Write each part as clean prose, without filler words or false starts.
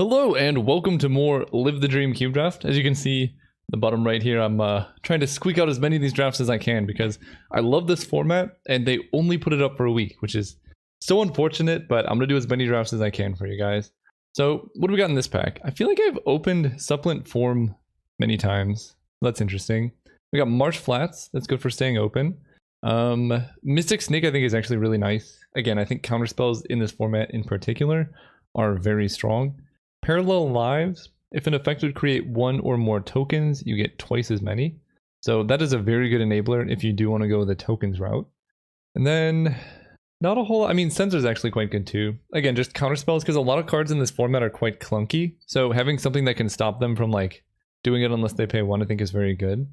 Hello and welcome to more Live the Dream Cube Draft. As you can see, the bottom right here, I'm trying to squeak out as many of these drafts as I can because I love this format and they only put it up for a week, which is so unfortunate, but I'm going to do as many drafts as I can for you guys. So what do we got in this pack? I feel like I've opened Supplement Form many times. That's interesting. We got Marsh Flats. That's good for staying open. Mystic Snake I think is actually really nice. Again, I think counterspells in this format in particular are very strong. Parallel Lives. If an effect would create one or more tokens, you get twice as many. So that is a very good enabler if you do want to go the tokens route. And then not a whole lot. I mean, Censor is actually quite good too. Again, just counterspells because a lot of cards in this format are quite clunky. So having something that can stop them from like doing it unless they pay one, I think is very good.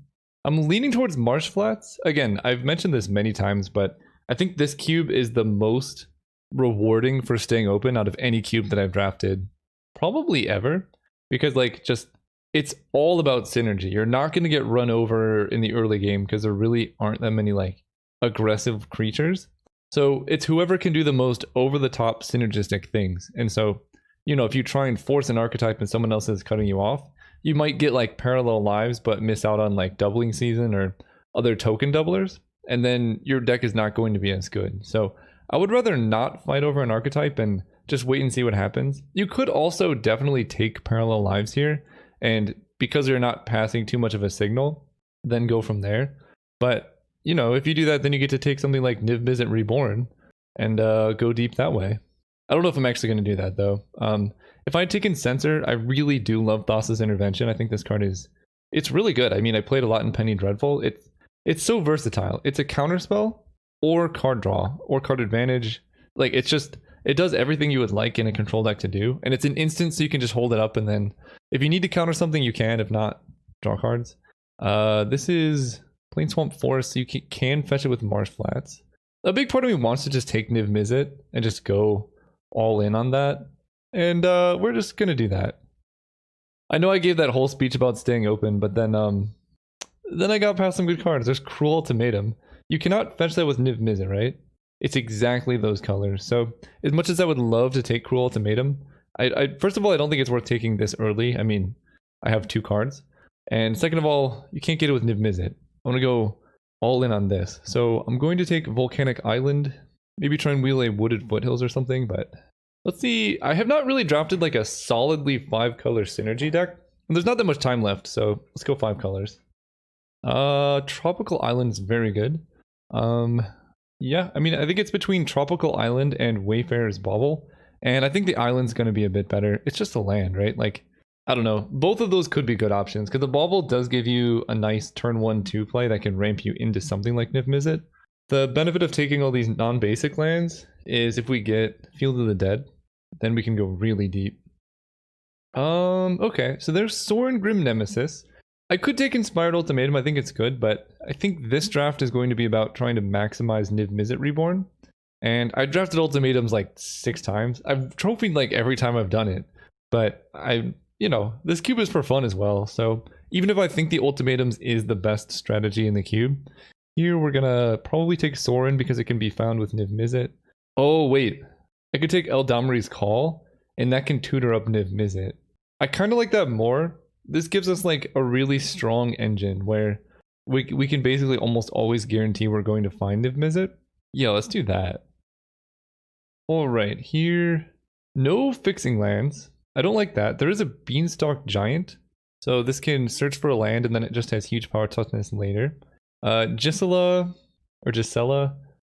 I'm leaning towards Marsh Flats. Again, I've mentioned this many times, but I think this cube is the most rewarding for staying open out of any cube that I've drafted probably ever, because like just it's all about synergy. You're not going to get run over in the early game because there really aren't that many like aggressive creatures. So it's whoever can do the most over the top synergistic things. And so, you know, if you try and force an archetype and someone else is cutting you off, you might get like Parallel Lives but miss out on like Doubling Season or other token doublers, and then your deck is not going to be as good. So I would rather not fight over an archetype and just wait and see what happens. You could also definitely take Parallel Lives here, and because you're not passing too much of a signal, then go from there. But, you know, if you do that, then you get to take something like Niv Mizzet Reborn and go deep that way. I don't know if I'm actually going to do that, though. If I had taken Censor, I really do love Thassa's Intervention. I think this card it's really good. I mean, I played a lot in Penny Dreadful. It's so versatile. It's a counterspell, or card draw, or card advantage. Like, it does everything you would like in a control deck to do, and it's an instant, so you can just hold it up, and then if you need to counter something, you can. If not, draw cards. This is Planeswamp Forest, so you can fetch it with Marsh Flats. A big part of me wants to just take Niv Mizzet and just go all in on that, and we're just gonna do that. I know I gave that whole speech about staying open, but then I got past some good cards. There's Cruel Ultimatum. You cannot fetch that with Niv Mizzet, right? It's exactly those colors. So as much as I would love to take Cruel Ultimatum, I first of all, I don't think it's worth taking this early. I mean, I have 2 cards. And second of all, you can't get it with Niv Mizzet. I want to go all in on this. So I'm going to take Volcanic Island, maybe try and wheel a Wooded Foothills or something, but let's see. I have not really drafted like a solidly 5-color synergy deck. And there's not that much time left, so let's go 5 colors. Tropical Island is very good. Yeah, I mean, I think it's between Tropical Island and Wayfarer's Bauble, and I think the island's going to be a bit better. It's just a land, right? Like, I don't know. Both of those could be good options, because the Bauble does give you a nice turn 1-2 play that can ramp you into something like Niv Mizzet. The benefit of taking all these non-basic lands is if we get Field of the Dead, then we can go really deep. Okay, so there's Sorin Grim Nemesis. I could take Inspired Ultimatum, I think it's good, but I think this draft is going to be about trying to maximize Niv Mizzet Reborn. And I drafted Ultimatums like 6 times. I've trophied like every time I've done it, but you know, this cube is for fun as well. So even if I think the Ultimatums is the best strategy in the cube, here we're gonna probably take Sorin because it can be found with Niv Mizzet. Oh wait, I could take Eldamri's Call, and that can tutor up Niv Mizzet. I kind of like that more. This gives us like a really strong engine where we can basically almost always guarantee we're going to find Niv Mizzet. Yeah, let's do that. Alright, here, no fixing lands. I don't like that. There is a Beanstalk Giant, so this can search for a land and then it just has huge power toughness later. Gisela,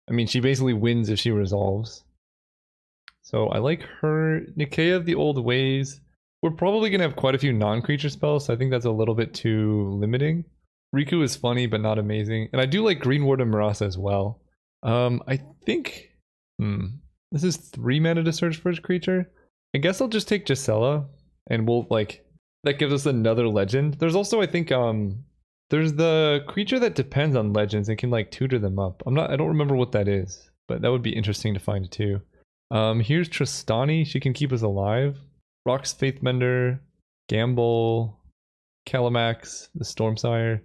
I mean, she basically wins if she resolves. So I like her. Nikea of the Old Ways. We're probably going to have quite a few non-creature spells, so I think that's a little bit too limiting. Riku is funny, but not amazing. And I do like Greenward and Marasa as well. I think... this is 3 mana to search for a creature. I guess I'll just take Gisela, and we'll, like... That gives us another legend. There's also, I think, there's the creature that depends on legends and can, like, tutor them up. I don't remember what that is, but that would be interesting to find, too. Here's Tristani. She can keep us alive. Rock's Faithbender, Gamble, Calamax, the Stormsire,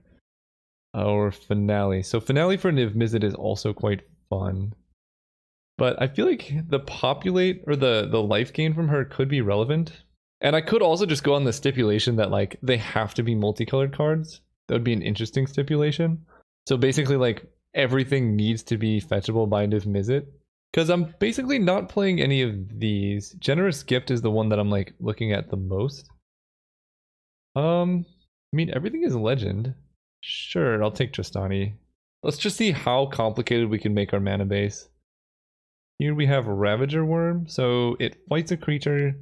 or Finale. So Finale for Niv Mizzet is also quite fun. But I feel like the populate or the life gain from her could be relevant. And I could also just go on the stipulation that like they have to be multicolored cards. That would be an interesting stipulation. So basically like everything needs to be fetchable by Niv Mizzet. Because I'm basically not playing any of these. Generous Gift is the one that I'm like looking at the most. I mean everything is legend. Sure, I'll take Tristani. Let's just see how complicated we can make our mana base. Here we have Ravager Worm, so it fights a creature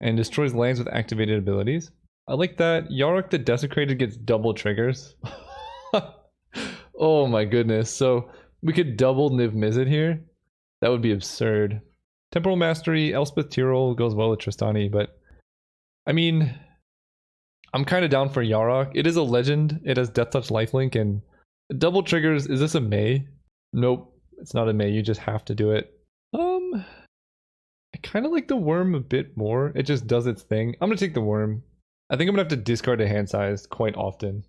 and destroys lands with activated abilities. I like that. Yarok the Desecrated gets double triggers. Oh my goodness. So we could double Niv Mizzet here. That would be absurd. Temporal Mastery, Elspeth Tyrol goes well with Tristani, but I mean, I'm kind of down for Yarok. It is a legend. It has Death Touch Lifelink and double triggers. Is this a May? Nope, it's not a May. You just have to do it. I kind of like the worm a bit more. It just does its thing. I'm gonna take the worm. I think I'm gonna have to discard a hand size quite often.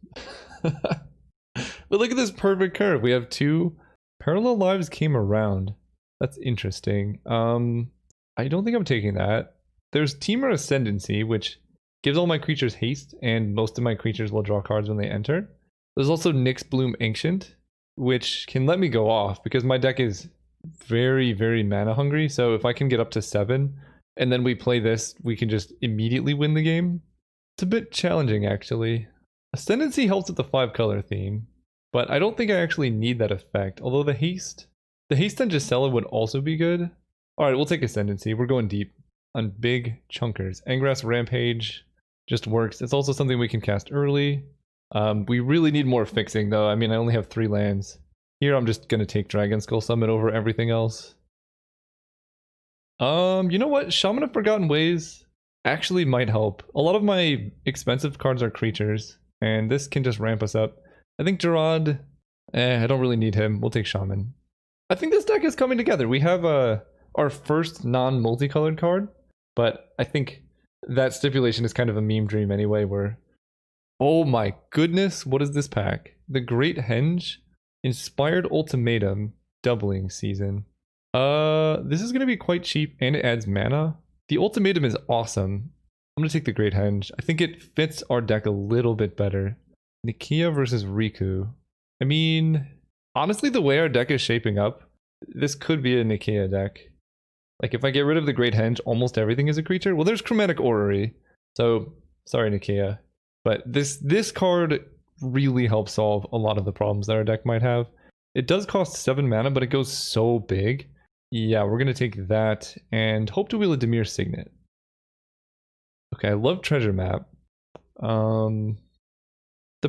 But look at this perfect curve. We have 2 parallel lives came around. That's interesting. I don't think I'm taking that. There's Temur Ascendancy, which gives all my creatures haste, and most of my creatures will draw cards when they enter. There's also Nyx Bloom Ancient, which can let me go off because my deck is very, very mana hungry. So if I can get up to 7 and then we play this, we can just immediately win the game. It's a bit challenging actually. Ascendancy helps with the 5-color theme, but I don't think I actually need that effect. Although the haste on Gisela would also be good. Alright, we'll take Ascendancy. We're going deep on big chunkers. Angrass Rampage just works. It's also something we can cast early. We really need more fixing though. I mean, I only have 3 lands. Here I'm just gonna take Dragon Skull Summit over everything else. You know what? Shaman of Forgotten Ways actually might help. A lot of my expensive cards are creatures, and this can just ramp us up. I think Gerard, I don't really need him. We'll take Shaman. I think this deck is coming together. We have our first non-multicolored card, but I think that stipulation is kind of a meme dream anyway, where... Oh my goodness, what is this pack? The Great Henge? Inspired Ultimatum Doubling Season. This is gonna be quite cheap and it adds mana. The Ultimatum is awesome. I'm gonna take the Great Henge. I think it fits our deck a little bit better. Nikia versus Riku. I mean, honestly, the way our deck is shaping up, this could be a Nikia deck. Like if I get rid of the Great Henge, almost everything is a creature. Well, there's Chromatic Orrery. So, sorry Nikia. But this card really helps solve a lot of the problems that our deck might have. It does cost 7 mana, but it goes so big. Yeah, we're going to take that and hope to wheel a Dimir Signet. Okay, I love Treasure Map. The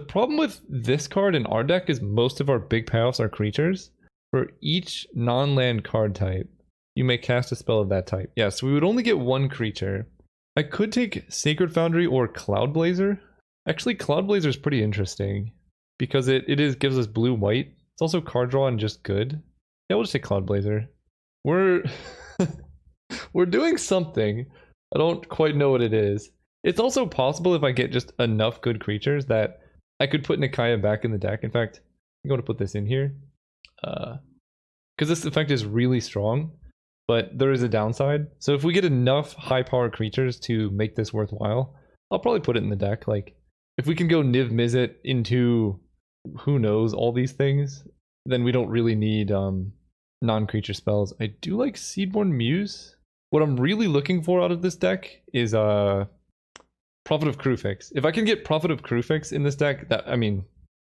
problem with this card in our deck is most of our big payoffs are creatures. For each non-land card type, you may cast a spell of that type. Yeah, so we would only get 1 creature. I could take Sacred Foundry or Cloud Blazer. Actually, Cloud Blazer is pretty interesting because it gives us blue-white. It's also card draw and just good. Yeah, we'll just take Cloud Blazer. We're we're doing something. I don't quite know what it is. It's also possible if I get just enough good creatures that I could put Nikaya back in the deck. In fact, I'm going to put this in here because this effect is really strong, but there is a downside. So if we get enough high-power creatures to make this worthwhile, I'll probably put it in the deck. Like, if we can go Niv Mizzet into, who knows, all these things, then we don't really need non-creature spells. I do like Seedborn Muse. What I'm really looking for out of this deck is Prophet of Krufix. If I can get Prophet of Krufix in this deck, that, I mean,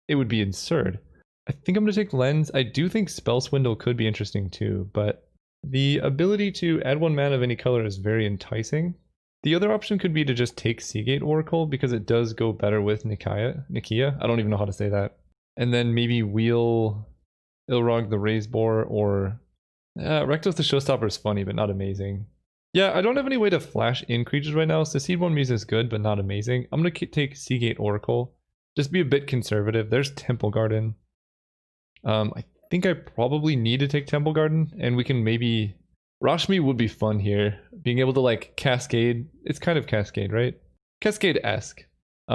it would be absurd. I think I'm going to take Lens. I do think Spell Swindle could be interesting too, but the ability to add 1 mana of any color is very enticing. The other option could be to just take Seagate Oracle because it does go better with Nikia. I don't even know how to say that. And then maybe wheel Ilrog the Raised Boar or Rectos the Showstopper is funny but not amazing. Yeah, I don't have any way to flash in creatures right now, so Seedborn Muse is good but not amazing. I'm going to take Seagate Oracle. Just be a bit conservative. There's Temple Garden. I think I probably need to take Temple Garden, and we can maybe... Rashmi would be fun here. Being able to like cascade. It's kind of cascade, right? Cascade-esque.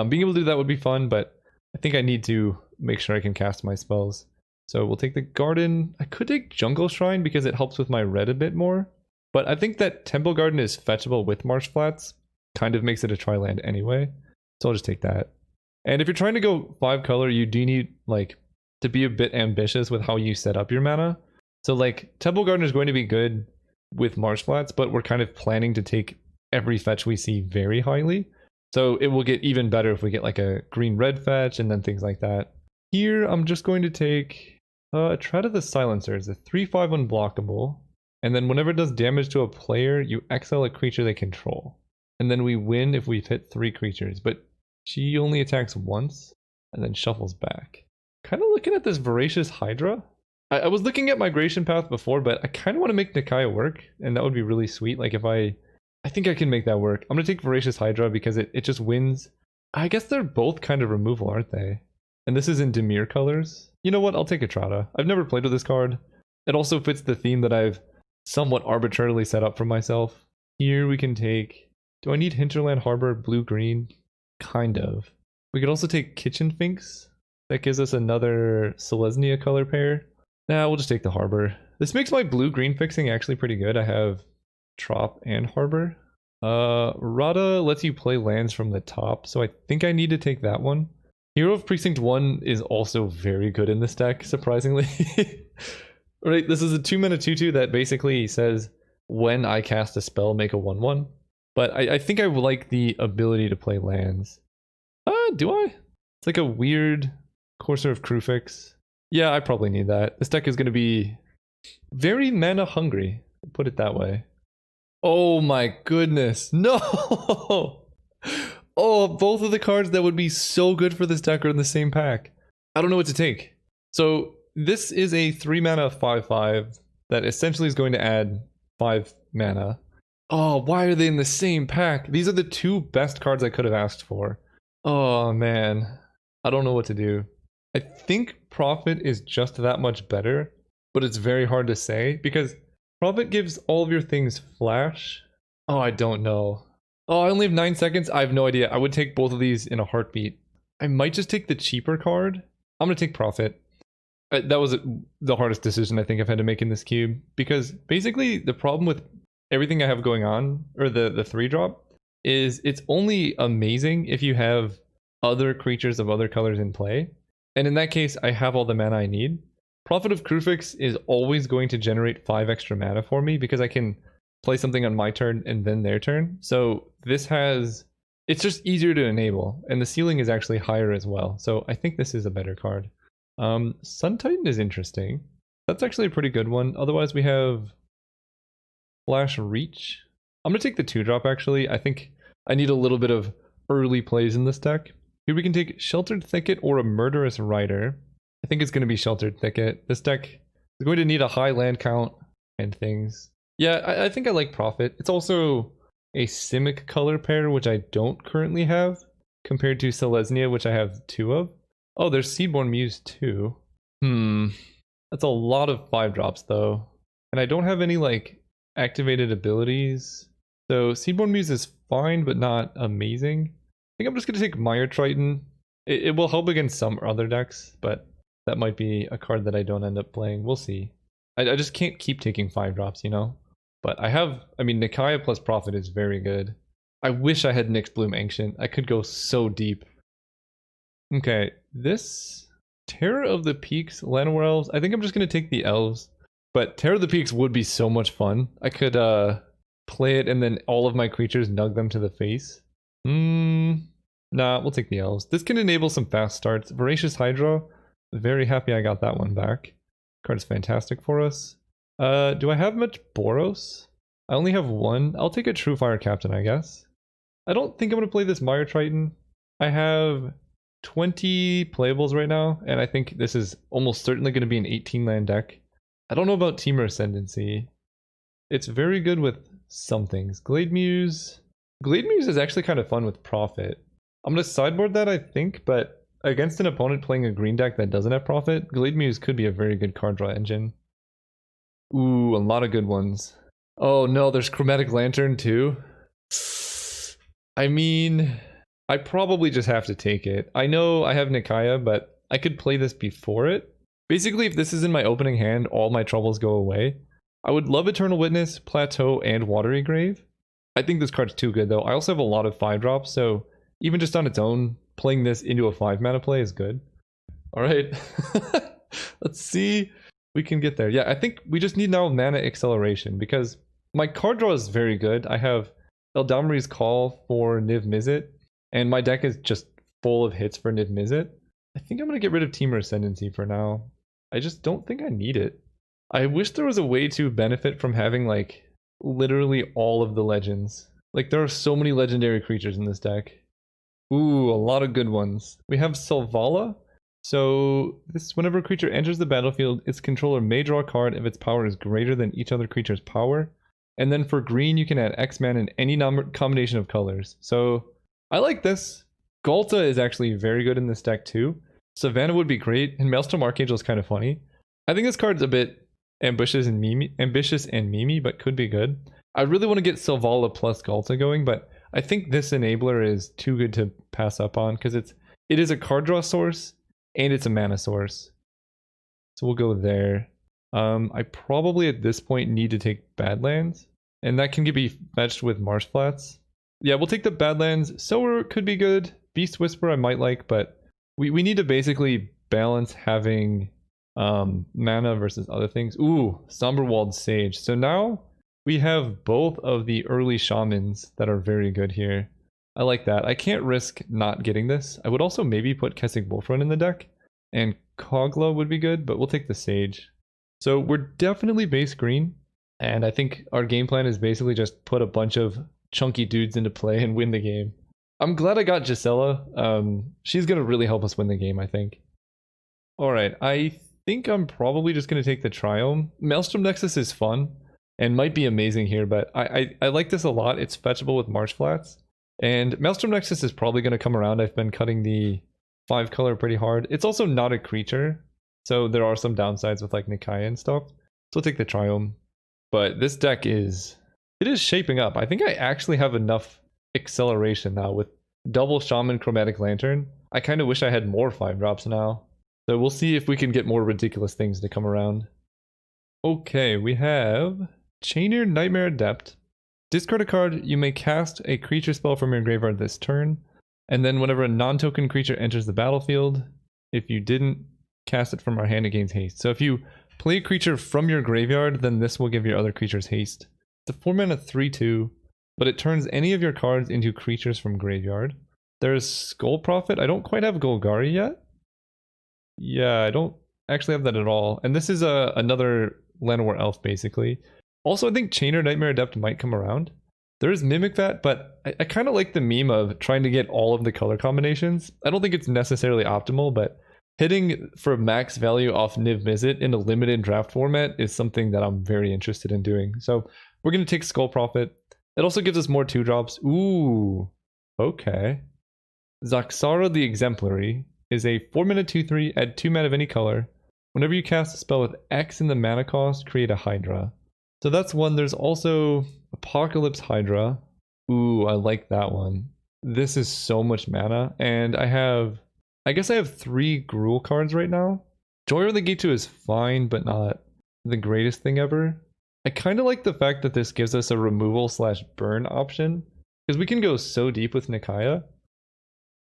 Being able to do that would be fun, but I think I need to make sure I can cast my spells. So we'll take the Garden. I could take Jungle Shrine because it helps with my red a bit more. But I think that Temple Garden is fetchable with Marsh Flats. kind of makes it a tri-land anyway. So I'll just take that. And if you're trying to go 5 color, you do need like to be a bit ambitious with how you set up your mana. So like Temple Gardener is going to be good with Marsh Flats, but we're kind of planning to take every fetch we see very highly. So it will get even better if we get like a green-red fetch and then things like that. Here, I'm just going to take Tread of the Silencer. It's a 3/5 unblockable. And then whenever it does damage to a player, you exile a creature they control. And then we win if we've hit 3 creatures. But she only attacks once and then shuffles back. Kind of looking at this Voracious Hydra. I was looking at Migration Path before, but I kind of want to make Nikaya work. And that would be really sweet. Like if I think I can make that work. I'm going to take Voracious Hydra because it just wins. I guess they're both kind of removal, aren't they? And this is in Dimir colors. You know what? I'll take Etrata. I've never played with this card. It also fits the theme that I've somewhat arbitrarily set up for myself. Here we can take... Do I need Hinterland Harbor blue-green? Kind of. We could also take Kitchen Finks. That gives us another Selesnya color pair. Nah, we'll just take the Harbor. This makes my blue-green fixing actually pretty good. I have Trop and Harbor. Rada lets you play lands from the top, so I think I need to take that one. Hero of Precinct 1 is also very good in this deck, surprisingly. Right, this is a 2-mana 2/2 that basically says when I cast a spell, make a 1/1. But I think I would like the ability to play lands. Do I? It's like a weird Courser of Krufix. Yeah, I probably need that. This deck is going to be very mana hungry, put it that way. Oh my goodness, no! Oh, both of the cards that would be so good for this deck are in the same pack. I don't know what to take. So this is a 3-mana 5/5 that essentially is going to add 5 mana. Oh, why are they in the same pack? These are the 2 best cards I could have asked for. Oh man, I don't know what to do. I think Prophet is just that much better, but it's very hard to say because Prophet gives all of your things flash. Oh, I don't know. Oh, I only have 9 seconds. I have no idea. I would take both of these in a heartbeat. I might just take the cheaper card. I'm going to take Prophet. That was the hardest decision I think I've had to make in this cube. Because basically the problem with everything I have going on, or the 3-drop, is it's only amazing if you have other creatures of other colors in play. And in that case, I have all the mana I need. Prophet of Krufix is always going to generate 5 extra mana for me because I can play something on my turn and then their turn. So this has... It's just easier to enable, and the ceiling is actually higher as well. So I think this is a better card. Sun Titan is interesting. That's actually a pretty good one. Otherwise we have Flash Reach. I'm going to take the 2-drop actually. I think I need a little bit of early plays in this deck. Here we can take Sheltered Thicket or a Murderous Rider. I think it's going to be Sheltered Thicket. This deck is going to need a high land count and things. Yeah, I think I like Prophet. It's also a Simic color pair, which I don't currently have, compared to Selesnya, which I have 2 of. Oh, there's Seedborn Muse too. That's a lot of 5-drops though. And I don't have any like activated abilities. So Seedborn Muse is fine, but not amazing. I think I'm just going to take Mire Triton. It will help against some other decks, but that might be a card that I don't end up playing. We'll see. I just can't keep taking 5-drops, you know? But I mean, Nikaya plus Prophet is very good. I wish I had Nyx Bloom Ancient. I could go so deep. Okay, this Terror of the Peaks, Llanowar Elves. I think I'm just going to take the Elves. But Terror of the Peaks would be so much fun. I could play it and then all of my creatures nug them to the face. Nah, we'll take the Elves. This can enable some fast starts. Voracious Hydra. Very happy I got that one back. Card is fantastic for us. Do I have much Boros? I only have 1. I'll take a True Fire Captain, I guess. I don't think I'm going to play this Mire Triton. I have 20 playables right now, and I think this is almost certainly going to be an 18-land deck. I don't know about Temur Ascendancy. It's very good with some things. Glade Muse. Glade Muse is actually kind of fun with Prophet. I'm going to sideboard that, I think, but against an opponent playing a green deck that doesn't have Prophet, Glade Muse could be a very good card draw engine. Ooh, a lot of good ones. Oh no, there's Chromatic Lantern too. I mean, I probably just have to take it. I know I have Nikaya, but I could play this before it. Basically, if this is in my opening hand, all my troubles go away. I would love Eternal Witness, Plateau, and Watery Grave. I think this card's too good though. I also have a lot of 5-drops, so even just on its own, playing this into a 5-mana play is good. Alright. Let's see. We can get there. Yeah, I think we just need now mana acceleration because my card draw is very good. I have Eldamri's Call for Niv Mizzet, and my deck is just full of hits for Niv Mizzet. I think I'm going to get rid of Temur Ascendancy for now. I just don't think I need it. I wish there was a way to benefit from having like literally all of the legends. Like there are so many legendary creatures in this deck. Ooh, a lot of good ones. We have Selvala. So this, whenever a creature enters the battlefield, its controller may draw a card if its power is greater than each other creature's power. And then for green, you can add X mana in any combination of colors. So I like this. Galta is actually very good in this deck too. Savannah would be great, and Maelstrom Archangel is kind of funny. I think this card's a bit ambitious and memey, but could be good. I really want to get Selvala plus Galta going, but I think this enabler is too good to pass up on because it is a card draw source and it's a mana source. So we'll go there. I probably at this point need to take Badlands, and that can be fetched with Marsh Flats. Yeah, we'll take the Badlands. Sower could be good. Beast Whisper I might like, but we need to basically balance having mana versus other things. Ooh, Somberwald Sage. So now we have both of the early shamans that are very good here. I like that. I can't risk not getting this. I would also maybe put Kessig Wolfrun in the deck, and Kogla would be good, but we'll take the Sage. So we're definitely base green, and I think our game plan is basically just put a bunch of chunky dudes into play and win the game. I'm glad I got Gisela. She's going to really help us win the game, I think. Alright, I think I'm probably just going to take the Triome. Maelstrom Nexus is fun and might be amazing here, but I like this a lot. It's fetchable with Marsh Flats. And Maelstrom Nexus is probably going to come around. I've been cutting the 5 color pretty hard. It's also not a creature, so there are some downsides with like Nikaya and stuff. So I'll take the Triome. But this deck is shaping up. I think I actually have enough acceleration now with double Shaman Chromatic Lantern. I kind of wish I had more 5-drops now. So we'll see if we can get more ridiculous things to come around. Okay, we have Chainer Nightmare Adept. Discard a card, you may cast a creature spell from your graveyard this turn, and then whenever a non-token creature enters the battlefield, if you didn't cast it from our hand, it gains haste. So if you play a creature from your graveyard, then this will give your other creatures haste. It's a 4-mana 3/2, but it turns any of your cards into creatures from graveyard. There's Skull Prophet. I don't quite have Golgari yet. Yeah, I don't actually have that at all. And this is another Llanowar Elf, basically. Also, I think Chainer Nightmare Adept might come around. There is Mimic Vat, but I kind of like the meme of trying to get all of the color combinations. I don't think it's necessarily optimal, but hitting for max value off Niv Mizzet in a limited draft format is something that I'm very interested in doing. So we're going to take Skull Prophet. It also gives us more 2-drops. Ooh, okay. Zaxara the Exemplary is a 4-mana 2/3, add 2 mana of any color. Whenever you cast a spell with X in the mana cost, create a Hydra. So that's one. There's also Apocalypse Hydra. Ooh, I like that one. This is so much mana, and I guess I have 3 Gruul cards right now. Joy of the Gate 2 is fine, but not the greatest thing ever. I kind of like the fact that this gives us a removal/burn option, because we can go so deep with Nikaya.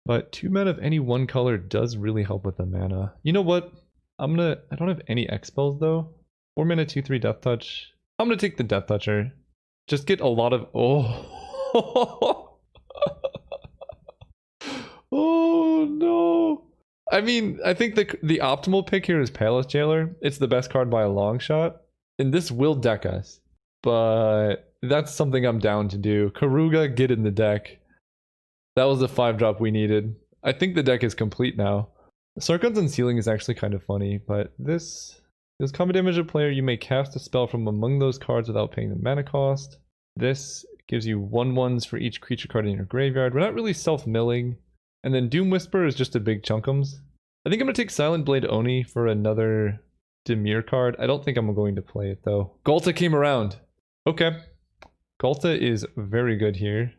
But 2 mana of any one color does really help with the mana. You know what? I don't have any X spells though. 4-mana 2/3 Death Touch. I'm gonna take the Death Toucher. Just get a lot of oh no. I mean, I think the optimal pick here is Palace Jailer. It's the best card by a long shot. And this will deck us. But that's something I'm down to do. Karuga, get in the deck. That was the 5-drop we needed. I think the deck is complete now. Sargon's Unsealing is actually kind of funny, but this does combat damage a player. You may cast a spell from among those cards without paying the mana cost. This gives you 1/1s for each creature card in your graveyard. We're not really self-milling. And then Doom Whisper is just a big chunkums. I think I'm going to take Silent Blade Oni for another Dimir card. I don't think I'm going to play it though. Galta came around. Okay. Galta is very good here.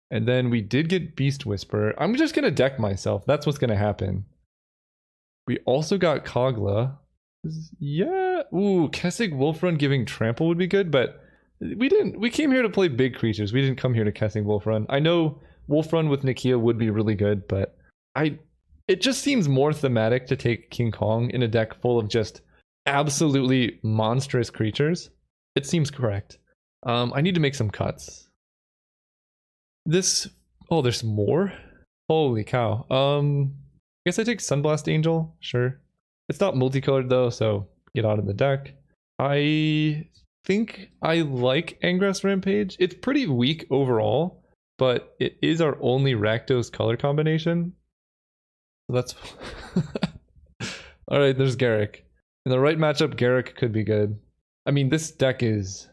And then we did get Beast Whisper. I'm just going to deck myself. That's what's going to happen. We also got Kogla. Yeah. Ooh, Kessig Wolfrun giving Trample would be good, but We came here to play big creatures. We didn't come here to casting Wolf Run. I know Wolf Run with Nakia would be really good, but it just seems more thematic to take King Kong in a deck full of just absolutely monstrous creatures. It seems correct. I need to make some cuts. Oh, there's more? Holy cow. I guess I take Sunblast Angel, sure. It's not multicolored though, so get out of the deck. I think I like Angrass Rampage. It's pretty weak overall, but it is our only Rakdos color combination. So that's... Alright, there's Garruk. In the right matchup, Garruk could be good. I mean, this deck is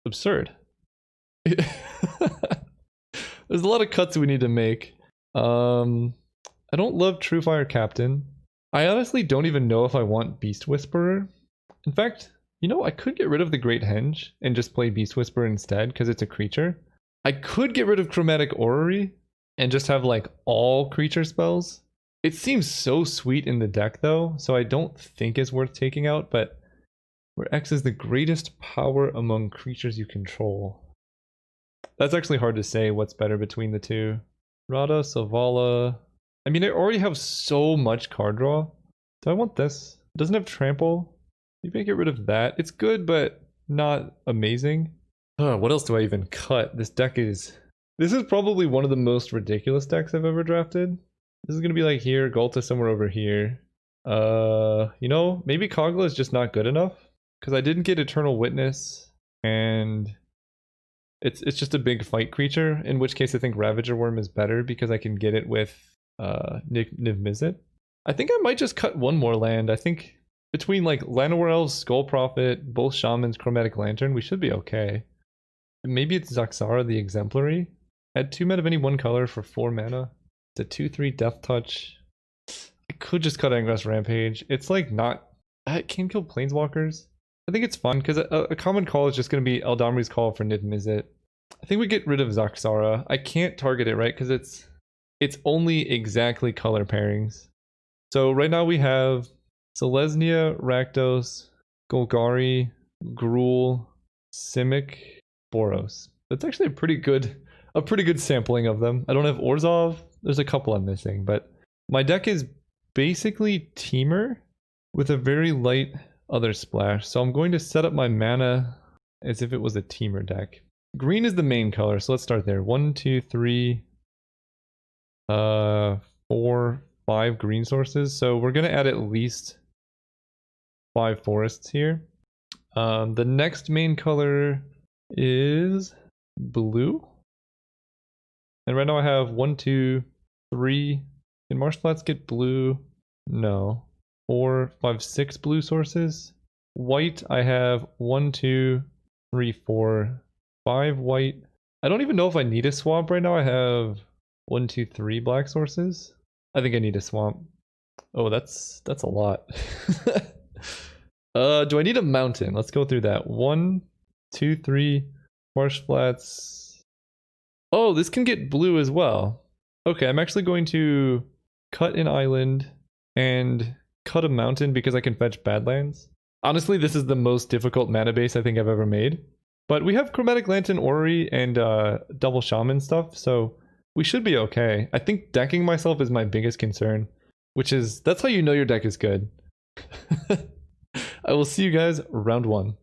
absurd. There's a lot of cuts we need to make. I don't love Truefire Captain. I honestly don't even know if I want Beast Whisperer. In fact, you know, I could get rid of the Great Henge and just play Beast Whisperer instead because it's a creature. I could get rid of Chromatic Orrery and just have like all creature spells. It seems so sweet in the deck though, so I don't think it's worth taking out, but where X is the greatest power among creatures you control. That's actually hard to say what's better between the two. Rada, Savala. I mean, I already have so much card draw. Do I want this? It doesn't have trample. Maybe I get rid of that. It's good, but not amazing. What else do I even cut? This is probably one of the most ridiculous decks I've ever drafted. This is gonna be like here, Galta somewhere over here. You know, maybe Kogla is just not good enough because I didn't get Eternal Witness, and it's just a big fight creature. In which case, I think Ravager Worm is better because I can get it with Niv Mizzet. I think I might just cut one more land. I think between like Llanowar Elves, Skull Prophet, both Shamans, Chromatic Lantern, we should be okay. Maybe it's Zaxara the Exemplary. Add 2 mana of any one color for 4 mana. It's a 2/3 Death Touch. I could just cut Angrass Rampage. It's like not... It can kill Planeswalkers. I think it's fun because a common call is just going to be Eldamri's Call for Niv Mizzet. I think we get rid of Zaxara. I can't target it, right? Because it's only exactly color pairings. So right now we have Selesnya, Rakdos, Golgari, Gruul, Simic, Boros. That's actually a pretty good sampling of them. I don't have Orzhov. There's a couple I'm missing, but my deck is basically Teamer with a very light other splash. So I'm going to set up my mana as if it was a Teamer deck. Green is the main color, so let's start there. 1, 2, 3, 4, 5 green sources. So we're gonna add at least 5 forests here. The next main color is blue. And right now I have 1, 2, 3. Can Marshflats get blue? No. 4, 5, 6 blue sources. White, I have 1, 2, 3, 4, 5 white. I don't even know if I need a swamp right now. I have 1, 2, 3 black sources. I think I need a swamp. Oh, that's a lot. Do I need a mountain? Let's go through that. 1, 2, 3 Marshflats. Oh, this can get blue as well. Okay, I'm actually going to cut an island and cut a mountain because I can fetch Badlands. Honestly, this is the most difficult mana base I think I've ever made. But we have Chromatic Lantern, Orrery, and double Shaman stuff, so we should be okay. I think decking myself is my biggest concern, that's how you know your deck is good. I will see you guys round 1.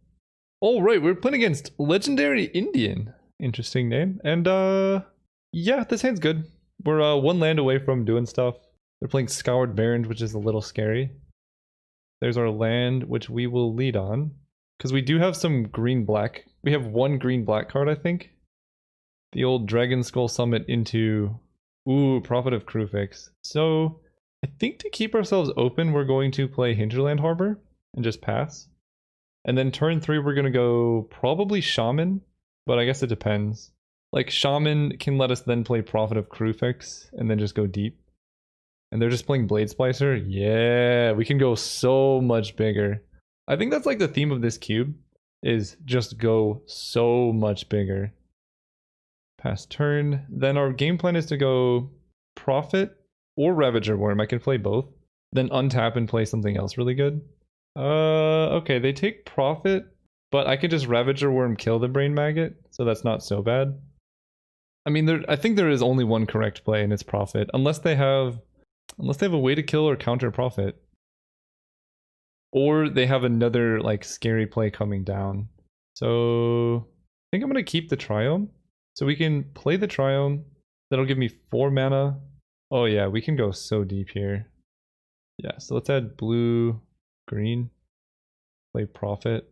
All right, we're playing against Legendary Indian. Interesting name. And yeah, this hand's good. We're 1 land away from doing stuff. They're playing Scoured Barrens, which is a little scary. There's our land, which we will lead on. Because we do have some green-black. We have 1 green-black card, I think. The old Dragon Skull Summit into... Ooh, Prophet of Krufix. So, I think to keep ourselves open, we're going to play Hinterland Harbor and just pass. And then turn 3, we're going to go probably Shaman, but I guess it depends. Like, Shaman can let us then play Prophet of Krufix and then just go deep. And they're just playing Blade Splicer. Yeah, we can go so much bigger. I think that's like the theme of this cube, is just go so much bigger. Pass turn. Then our game plan is to go Prophet or Ravager Worm. I can play both. Then untap and play something else really good. Okay, they take Prophet. But I could just Ravager Worm kill the Brain Maggot, so that's not so bad. I mean, I think there is only one correct play, and it's Prophet, unless they have a way to kill or counter Prophet, or they have another like scary play coming down. So I think I'm gonna keep the Triome, so we can play the Triome. That'll give me 4 mana. Oh yeah, we can go so deep here. Yeah, so let's add blue, green, play Prophet,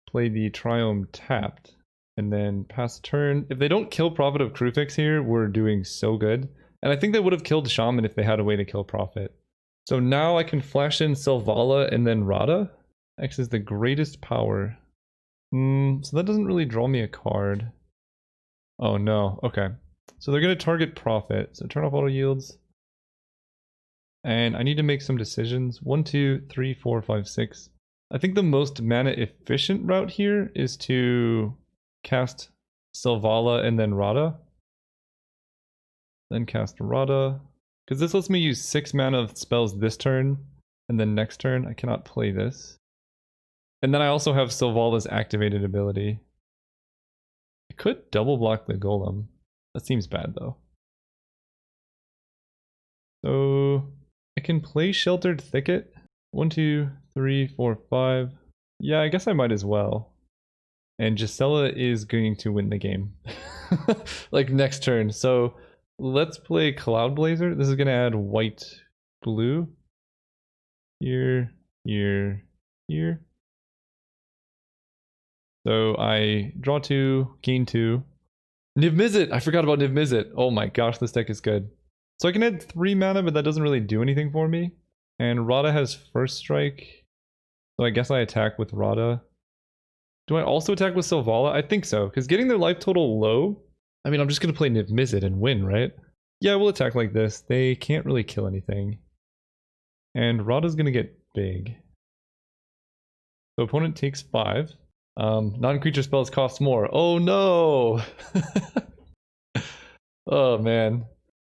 play the Triome tapped, and then pass turn. If they don't kill Prophet of Krufix here, we're doing so good. And I think they would have killed Shaman if they had a way to kill Prophet. So now I can flash in Selvala and then Rada. X is the greatest power. So that doesn't really draw me a card. Oh no, okay. So they're going to target Prophet. So turn off auto yields. And I need to make some decisions. 1, 2, 3, 4, 5, 6. I think the most mana efficient route here is to cast Selvala and then Rada. Then cast Rada. Because this lets me use 6 mana of spells this turn. And then next turn I cannot play this. And then I also have Selvalla's activated ability. I could double block the Golem. That seems bad though. So I can play Sheltered Thicket. 1, 2, 3, 4, 5. Yeah, I guess I might as well. And Gisela is going to win the game. Like next turn. So let's play Cloud Blazer. This is going to add white, blue. Here, here, here. So I draw 2, gain 2. Niv Mizzet! I forgot about Niv Mizzet. Oh my gosh, this deck is good. So I can add 3 mana, but that doesn't really do anything for me. And Rada has first strike. So I guess I attack with Rada. Do I also attack with Selvala? I think so, because getting their life total low, I mean, I'm just going to play Niv Mizzet and win, right? Yeah, we'll attack like this. They can't really kill anything. And Rada's going to get big. So opponent takes 5. Non-creature spells cost more. Oh no! Oh man.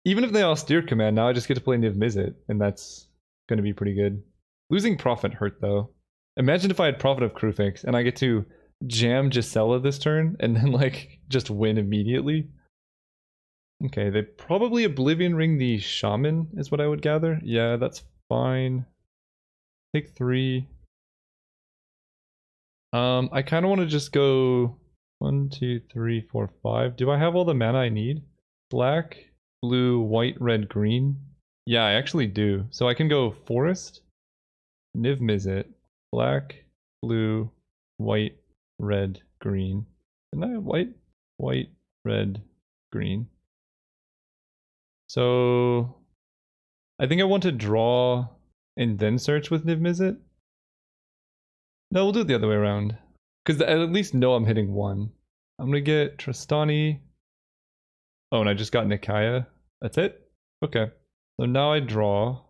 Even if they austere command, now I just get to play Niv Mizzet, and that's going to be pretty good. Losing Prophet hurt though. Imagine if I had Prophet of Krufix, and I get to jam Gisela this turn, and then like, just win immediately. Okay, they probably Oblivion Ring the Shaman, is what I would gather. Yeah, that's fine. Take 3. I kind of want to just go 1, 2, 3, 4, 5. Do I have all the mana I need? Black, blue, white, red, green. Yeah, I actually do. So I can go Forest, Niv Mizzet, black, blue, white, red, green. Didn't I have white? White, red, green. So I think I want to draw and then search with Niv Mizzet. No, we'll do it the other way around. Because I at least know I'm hitting 1. I'm going to get Tristani. Oh, and I just got Nikaya. That's it? Okay. So now I draw.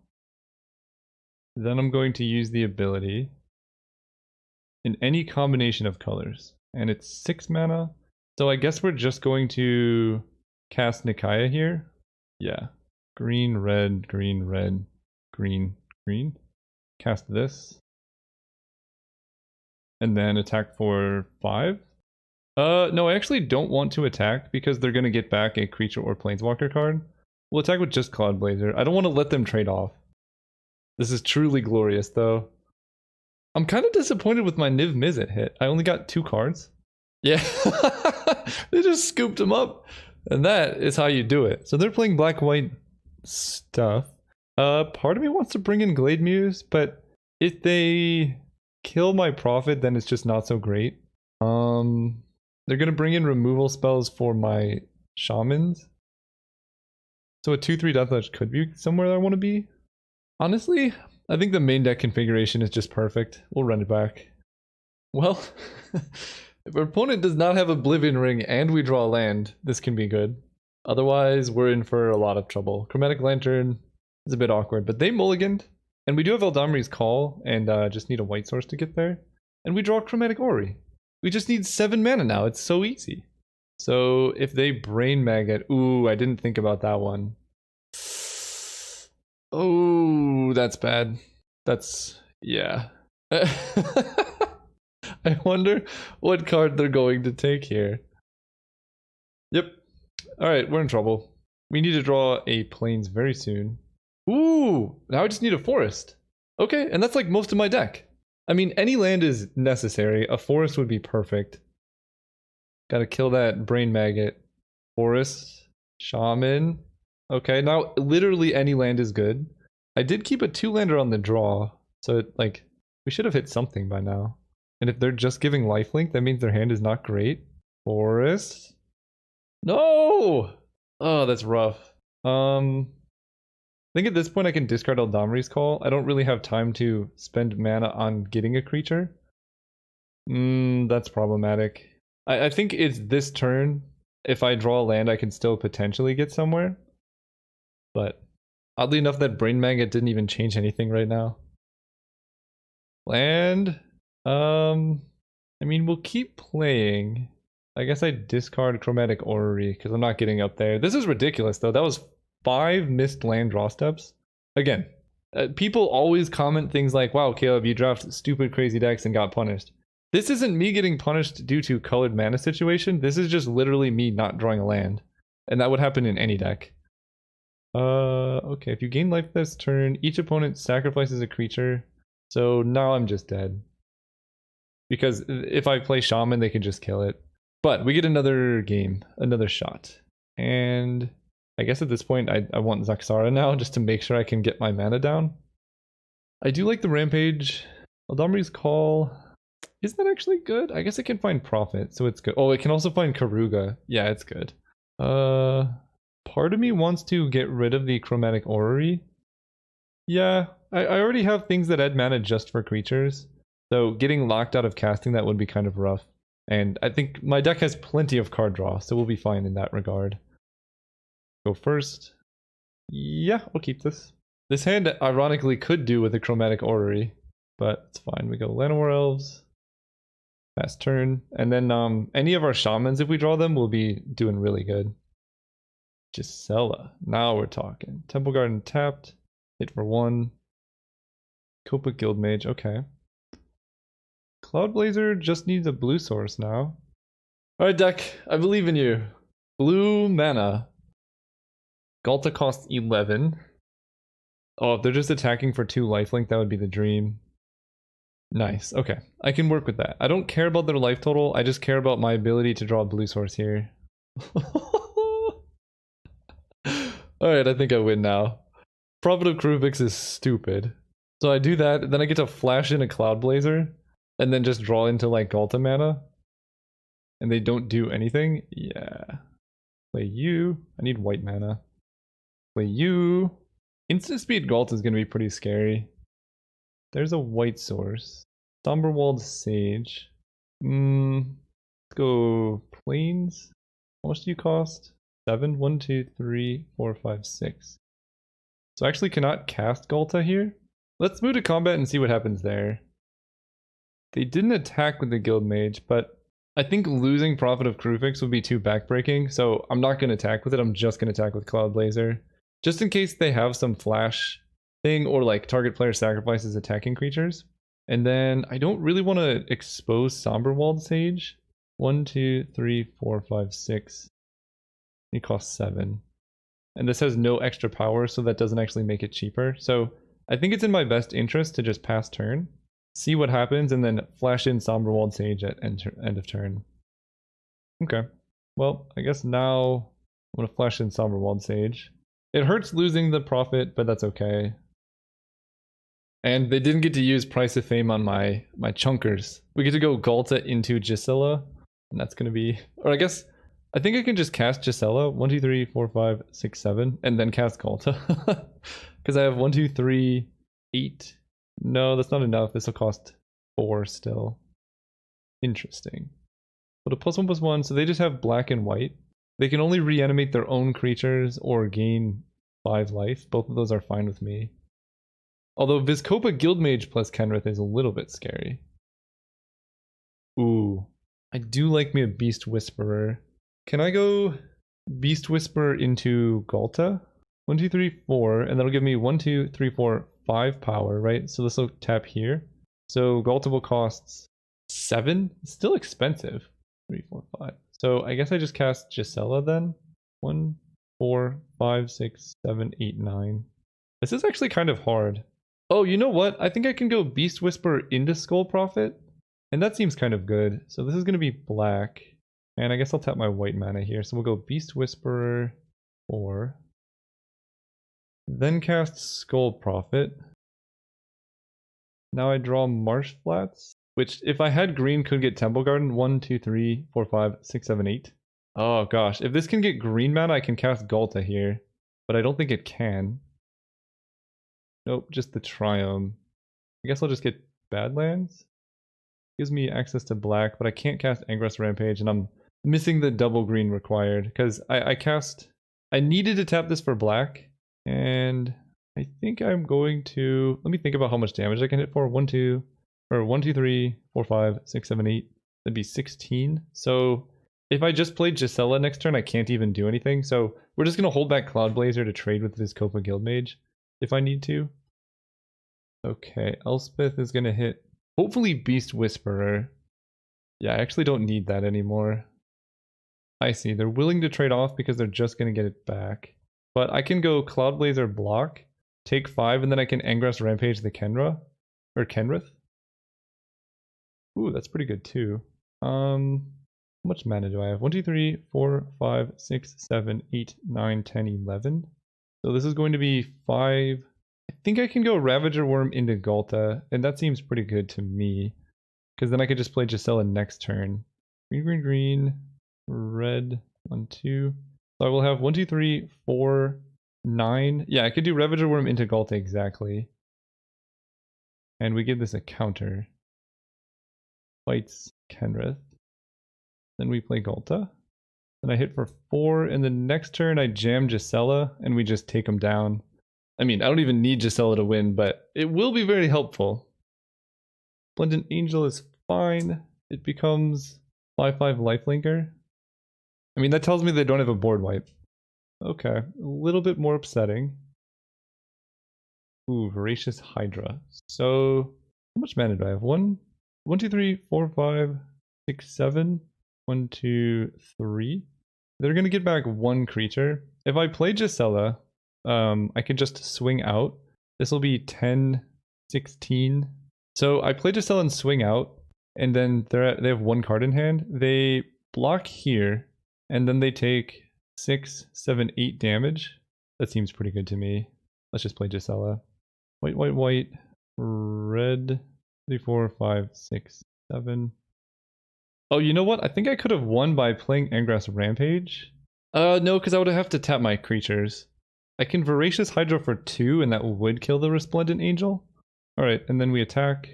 Then I'm going to use the ability in any combination of colors. And it's 6 mana. So I guess we're just going to cast Nikaya here. Yeah. Green, red, green, red, green, green. Cast this. And then attack for 5. No, I actually don't want to attack because they're going to get back a creature or planeswalker card. We'll attack with just Cloud Blazer. I don't want to let them trade off. This is truly glorious, though. I'm kind of disappointed with my Niv Mizzet hit. I only got 2 cards. Yeah, they just scooped them up. And that is how you do it. So they're playing black-white stuff. Part of me wants to bring in Glade Muse, but if they kill my Prophet, then it's just not so great. They're gonna bring in removal spells for my Shamans. So a 2/3 Deathlatch could be somewhere I want to be. Honestly, I think the main deck configuration is just perfect. We'll run it back. Well, if our opponent does not have Oblivion Ring and we draw land, this can be good. Otherwise, we're in for a lot of trouble. Chromatic Lantern is a bit awkward, but they mulliganed. And we do have Eldamri's Call, and just need a white source to get there. And we draw Chromatic Ori. We just need 7 mana now, it's so easy. So if they Brain Maggot, ooh, I didn't think about that one. Oh, that's bad. That's, yeah. I I wonder what card they're going to take here. Yep. Alright, we're in trouble. We need to draw a plains very soon. Ooh, now I just need a forest. Okay, and that's like most of my deck. I mean, any land is necessary. A forest would be perfect. Gotta kill that brain maggot. Forest, shaman. Okay, now literally any land is good. I did keep a 2-lander on the draw, so like we should have hit something by now. And if they're just giving lifelink, that means their hand is not great. Forest. No! Oh, that's rough. I think at this point I can discard Eldamri's Call. I don't really have time to spend mana on getting a creature. That's problematic. I think it's this turn. If I draw a land, I can still potentially get somewhere. But oddly enough, that Brain Maggot didn't even change anything right now. Land. I mean, we'll keep playing. I guess I discard Chromatic Orrery because I'm not getting up there. This is ridiculous, though. That was 5 missed land draw steps. Again, people always comment things like, wow, Caleb, you draft stupid, crazy decks and got punished. This isn't me getting punished due to colored mana situation. This is just literally me not drawing a land. And that would happen in any deck. Okay, if you gain life this turn, each opponent sacrifices a creature. So now I'm just dead. Because if I play Shaman, they can just kill it. But we get another game, another shot. And I guess at this point, I want Zaxara now, just to make sure I can get my mana down. I do like the Rampage. Eldamri's Call. Isn't that actually good? I guess it can find Prophet, so it's good. Oh, it can also find Karuga. Yeah, it's good. Part of me wants to get rid of the Chromatic Orrery. Yeah, I already have things that add mana just for creatures. So getting locked out of casting that would be kind of rough. And I think my deck has plenty of card draw, so we'll be fine in that regard. Go first. Yeah, we'll keep this. This hand ironically could do with a Chromatic Orrery, but it's fine. We go Llanowar Elves. Fast turn. And then any of our Shamans, if we draw them, will be doing really good. Gisela. Now we're talking. Temple Garden tapped. Hit for 1. Copa Guildmage. Okay. Cloudblazer just needs a blue source now. Alright, deck. I believe in you. Blue mana. Galta costs 11. Oh, if they're just attacking for 2 lifelink, that would be the dream. Nice. Okay. I can work with that. I don't care about their life total. I just care about my ability to draw a blue source here. Alright, I think I win now. Prophet of Kruvix is stupid. So I do that, then I get to flash in a Cloudblazer, and then just draw into like Galta mana. And they don't do anything? Yeah. Play you. I need white mana. Play you. Instant speed Galta is going to be pretty scary. There's a white source. Somberwald Sage. Let's go Plains. How much do you cost? 7? 1, 2, 3, 4, 5, 6. So I actually cannot cast Galta here. Let's move to combat and see what happens there. They didn't attack with the Guildmage, but I think losing Prophet of Kruvix would be too backbreaking, so I'm not going to attack with it. I'm just going to attack with Cloudblazer. Just in case they have some flash thing or like target player sacrifices attacking creatures. And then I don't really want to expose Somberwald Sage. 1, 2, 3, 4, 5, 6. It costs 7. And this has no extra power, so that doesn't actually make it cheaper. So I think it's in my best interest to just pass turn, see what happens, and then flash in Somberwald Sage at end of turn. Okay. Well, I guess now I'm going to flash in Somberwald Sage. It hurts losing the Prophet, but that's okay. And they didn't get to use Price of Fame on my chunkers. We get to go Galta into Gisela, and that's going to be... Or I guess... I think I can just cast Gisela. 1, 2, 3, 4, 5, 6, 7. And then cast Galta. Because I have 1, 2, 3, 8. No, that's not enough. This will cost 4 still. Interesting. But a +1/+1, so they just have black and white. They can only reanimate their own creatures or gain 5 life. Both of those are fine with me. Although Vizkopa Guildmage plus Kenrith is a little bit scary. Ooh. I do like me a Beast Whisperer. Can I go Beast Whisperer into Galta? 1, 2, 3, 4, and that'll give me 1, 2, 3, 4, 5 power, right? So this will tap here. So Galta will cost 7? Still expensive. 3, 4, 5. So I guess I just cast Gisela then. 1, 4, 5, 6, 7, 8, 9. This is actually kind of hard. Oh, you know what? I think I can go Beast Whisperer into Skull Prophet. And that seems kind of good. So this is going to be black. And I guess I'll tap my white mana here. So we'll go Beast Whisperer 4. Then cast Skull Prophet. Now I draw Marsh Flats, which if I had green could get Temple Garden. 1, 2, 3, 4, 5, 6, 7, 8. Oh gosh, if this can get green mana, I can cast Galta here. But I don't think it can. Nope, just the Triome. I guess I'll just get Badlands. Gives me access to black, but I can't cast Angra's Rampage, and I'm missing the double green required, because I needed to tap this for black, and I think I'm going to, let me think about how much damage I can hit for. 1, 2, 3, 4, 5, 6, 7, 8. That'd be 16. So if I just played Gisela next turn, I can't even do anything. So we're just going to hold back Cloudblazer to trade with Vizkopa Guildmage if I need to. Okay, Elspeth is going to hit, hopefully, Beast Whisperer. Yeah, I actually don't need that anymore. I see, they're willing to trade off because they're just going to get it back. But I can go Cloudblazer block, take 5, and then I can Angra's Rampage the Kenra, or Kenrith. Ooh, that's pretty good too. How much mana do I have? 1, 2, 3, 4, 5, 6, 7, 8, 9, 10, 11. So this is going to be 5. I think I can go Ravager Worm into Galta, and that seems pretty good to me. Because then I could just play Gisela next turn. Green, green, green, red, 1, 2. So I will have 1, 2, 3, 4, 9. Yeah, I could do Ravager Worm into Galta exactly. And we give this a counter. Fights Kenrith. Then we play Galta. Then I hit for 4, and the next turn I jam Gisela, and we just take him down. I mean, I don't even need Gisela to win, but it will be very helpful. Splendid Angel is fine. It becomes 5/5 lifelinker. I mean, that tells me they don't have a board wipe. Okay, a little bit more upsetting. Ooh, Voracious Hydra. So, how much mana do I have? 1, 2, 3, 4, 5, 6, 7. 1, 2, 3. They're gonna get back 1 creature. If I play Gisela, I can just swing out. This will be 10, 16. So I play Gisela and swing out, and then they have 1 card in hand. They block here, and then they take 6, 7, 8 damage. That seems pretty good to me. Let's just play Gisela. White, white, white, red, 3, 4, 5, 6, 7. Oh, you know what? I think I could have won by playing Angra's Rampage. No, because I would have to tap my creatures. I can Voracious Hydra for 2, and that would kill the Resplendent Angel. Alright, and then we attack.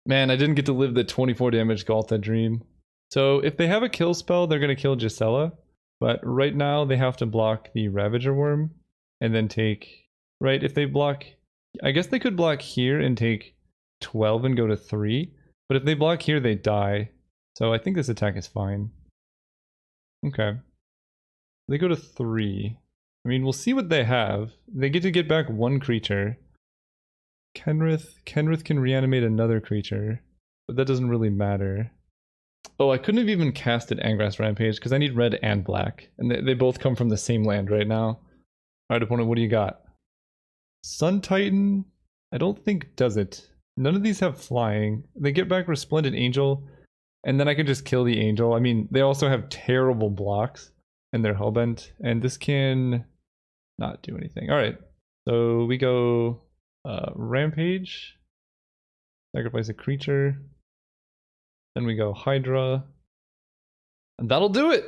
Man, I didn't get to live the 24 damage Galta dream. So if they have a kill spell, they're going to kill Gisela. But right now, they have to block the Ravager Worm, and then take... Right, if they block... I guess they could block here and take 12 and go to 3. But if they block here, they die. So I think this attack is fine. Okay. They go to 3. I mean, we'll see what they have. They get to get back 1 creature. Kenrith can reanimate another creature, but that doesn't really matter. Oh, I couldn't have even casted Angra's Rampage because I need red and black, and they both come from the same land right now. Alright, opponent, what do you got? Sun Titan, I don't think does it. None of these have flying. They get back Resplendent Angel, and then I can just kill the angel. I mean, they also have terrible blocks, and they're hellbent, and this can not do anything. Alright, so we go Rampage, sacrifice a creature, then we go Hydra, and that'll do it!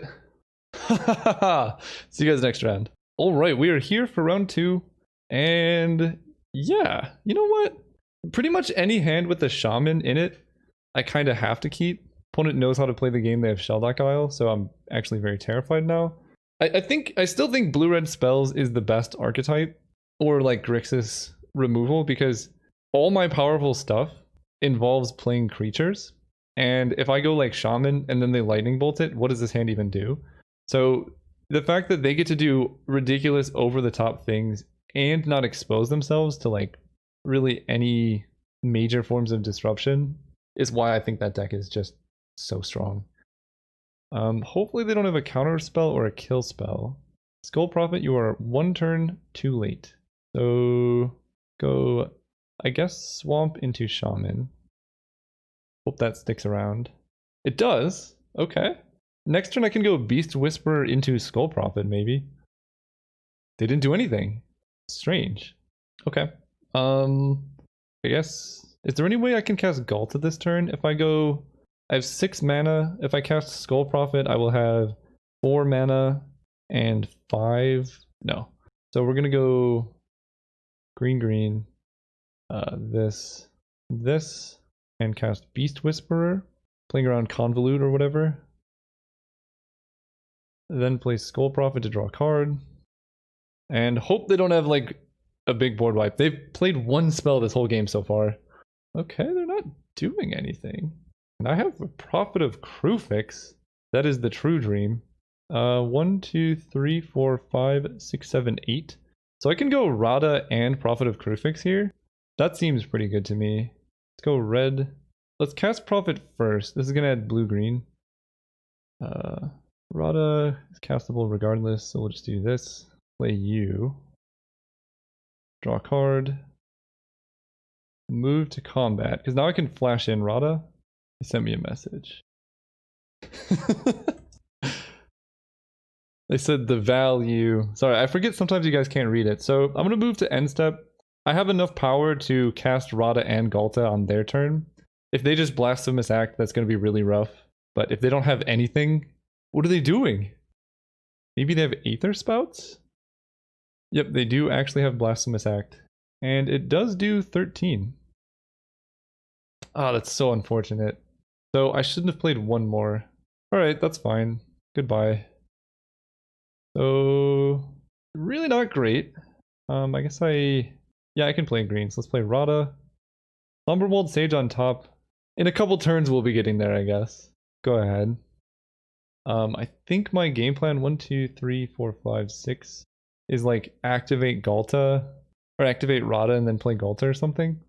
See you guys next round. Alright, we are here for round 2, and yeah, you know what? Pretty much any hand with a Shaman in it, I kind of have to keep. Opponent knows how to play the game, they have Shelldock Isle, so I'm actually very terrified now. I still think blue-red spells is the best archetype, or like Grixis removal, because all my powerful stuff involves playing creatures, and if I go like Shaman and then they lightning bolt it, what does this hand even do? So the fact that they get to do ridiculous over-the-top things and not expose themselves to like really any major forms of disruption is why I think that deck is just so strong. Hopefully they don't have a counter spell or a kill spell. Skull Prophet, you are 1 turn too late. So go, I guess, Swamp into Shaman. Hope that sticks around. It does. Okay. Next turn I can go Beast Whisperer into Skull Prophet, maybe. They didn't do anything. Strange. Okay. I guess, is there any way I can cast Galta this turn? If I go, I have 6 mana. If I cast Skull Prophet, I will have 4 mana and 5. No. So we're gonna go green, this, and cast Beast Whisperer, playing around Convolute or whatever. Then play Skull Prophet to draw a card. And hope they don't have like a big board wipe. They've played 1 spell this whole game so far. Okay, they're not doing anything. And I have a Prophet of Krufix. That is the true dream. 1, 2, 3, 4, 5, 6, 7, 8. So I can go Rada and Prophet of Krufix here. That seems pretty good to me. Let's go red. Let's cast Prophet first. This is gonna add blue-green. Rada is castable regardless, so we'll just do this. Play you. Draw a card. Move to combat, because now I can flash in Rada. They sent me a message. They said the value. Sorry, I forget sometimes you guys can't read it. So I'm going to move to end step. I have enough power to cast Rada and Galta on their turn. If they just Blasphemous Act, that's going to be really rough. But if they don't have anything, what are they doing? Maybe they have Aether Spouts? Yep, they do actually have Blasphemous Act. And it does do 13. Ah, that's so unfortunate. So I shouldn't have played 1 more. Alright, that's fine. Goodbye. So, really not great. I guess yeah, I can play green. So let's play Rada. Lumberwald Sage on top. In a couple turns we'll be getting there, I guess. Go ahead. I think my game plan 1, 2, 3, 4, 5, 6 is like activate Galta or activate Rada and then play Galta or something.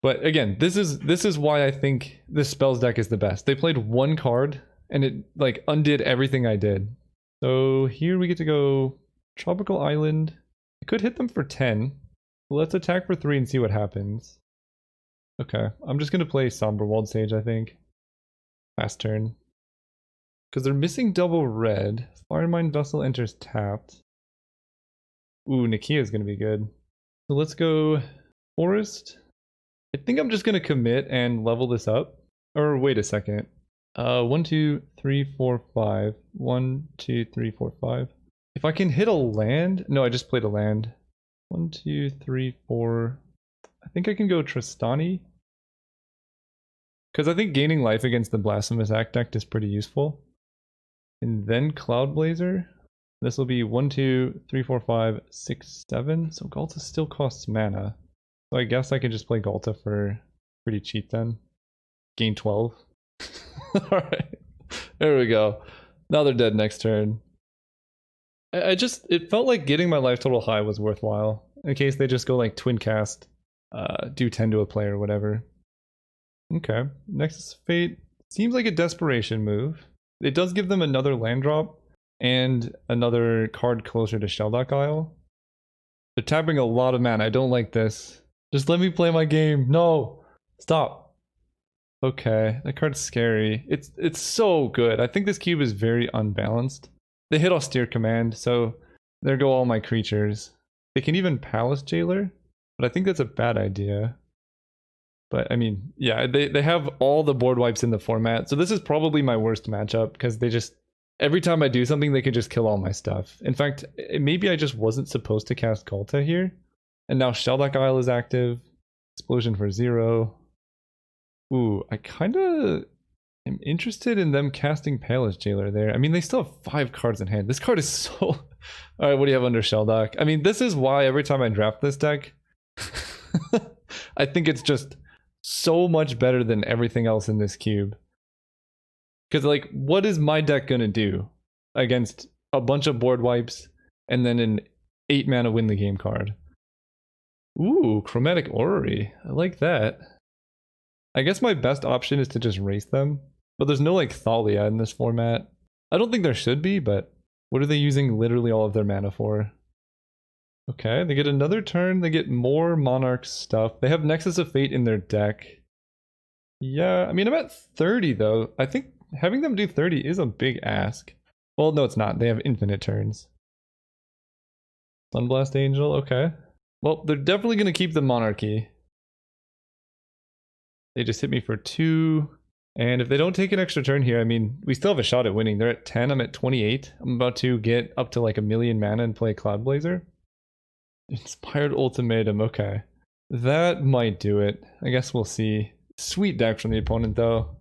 But again, this is why I think this spells deck is the best. They played 1 card and it like undid everything I did. So here we get to go Tropical Island. I could hit them for 10. Let's attack for 3 and see what happens. Okay, I'm just gonna play Somberwald Sage, I think. Last turn. Because they're missing double red. Firemind Vessel enters tapped. Ooh, Nakia is gonna be good. So let's go Forest. I think I'm just gonna commit and level this up. Or wait a second. 1, 2, 3, 4, 5. 1, 2, 3, 4, 5. If I can hit a land. No, I just played a land. 1, 2, 3, 4. I think I can go Tristani. Because I think gaining life against the Blasphemous Act deck is pretty useful. And then Cloudblazer. This will be 1, 2, 3, 4, 5, 6, 7. So Galta still costs mana. So I guess I can just play Galta for pretty cheap then. Gain 12. Alright. There we go. Now they're dead next turn. It felt like getting my life total high was worthwhile. In case they just go like twin cast, do 10 to a play or whatever. Okay. Nexus Fate. Seems like a desperation move. It does give them another land drop and another card closer to Shelldock Isle. They're tapping a lot of mana. I don't like this. Just let me play my game. No! Stop. Okay, that card's scary. It's so good. I think this cube is very unbalanced. They hit Austere Command, so there go all my creatures. They can even Palace Jailer, but I think that's a bad idea. But I mean, yeah, they have all the board wipes in the format, so this is probably my worst matchup because they just, every time I do something, they can just kill all my stuff. In fact, maybe I just wasn't supposed to cast Galta here, and now Shelldock Isle is active. Explosion for 0. Ooh, I kind of am interested in them casting Palace Jailer there. I mean, they still have 5 cards in hand. This card is so... Alright, what do you have under Shelldock? I mean, this is why every time I draft this deck, I think it's just so much better than everything else in this cube. Because, like, what is my deck gonna do against a bunch of board wipes and then an 8 mana win the game card? Ooh, Chromatic Orrery. I like that. I guess my best option is to just race them. But there's no like Thalia in this format. I don't think there should be, but what are they using literally all of their mana for? Okay, they get another turn, they get more Monarch stuff. They have Nexus of Fate in their deck. Yeah, I mean, I'm at 30 though. I think having them do 30 is a big ask. Well, no, it's not. They have infinite turns. Sunblast Angel, okay. Well, they're definitely going to keep the Monarchy. They just hit me for 2. And if they don't take an extra turn here, I mean, we still have a shot at winning. They're at 10, I'm at 28. I'm about to get up to like 1,000,000 mana and play Cloudblazer. Inspired Ultimatum, okay. That might do it. I guess we'll see. Sweet deck from the opponent though.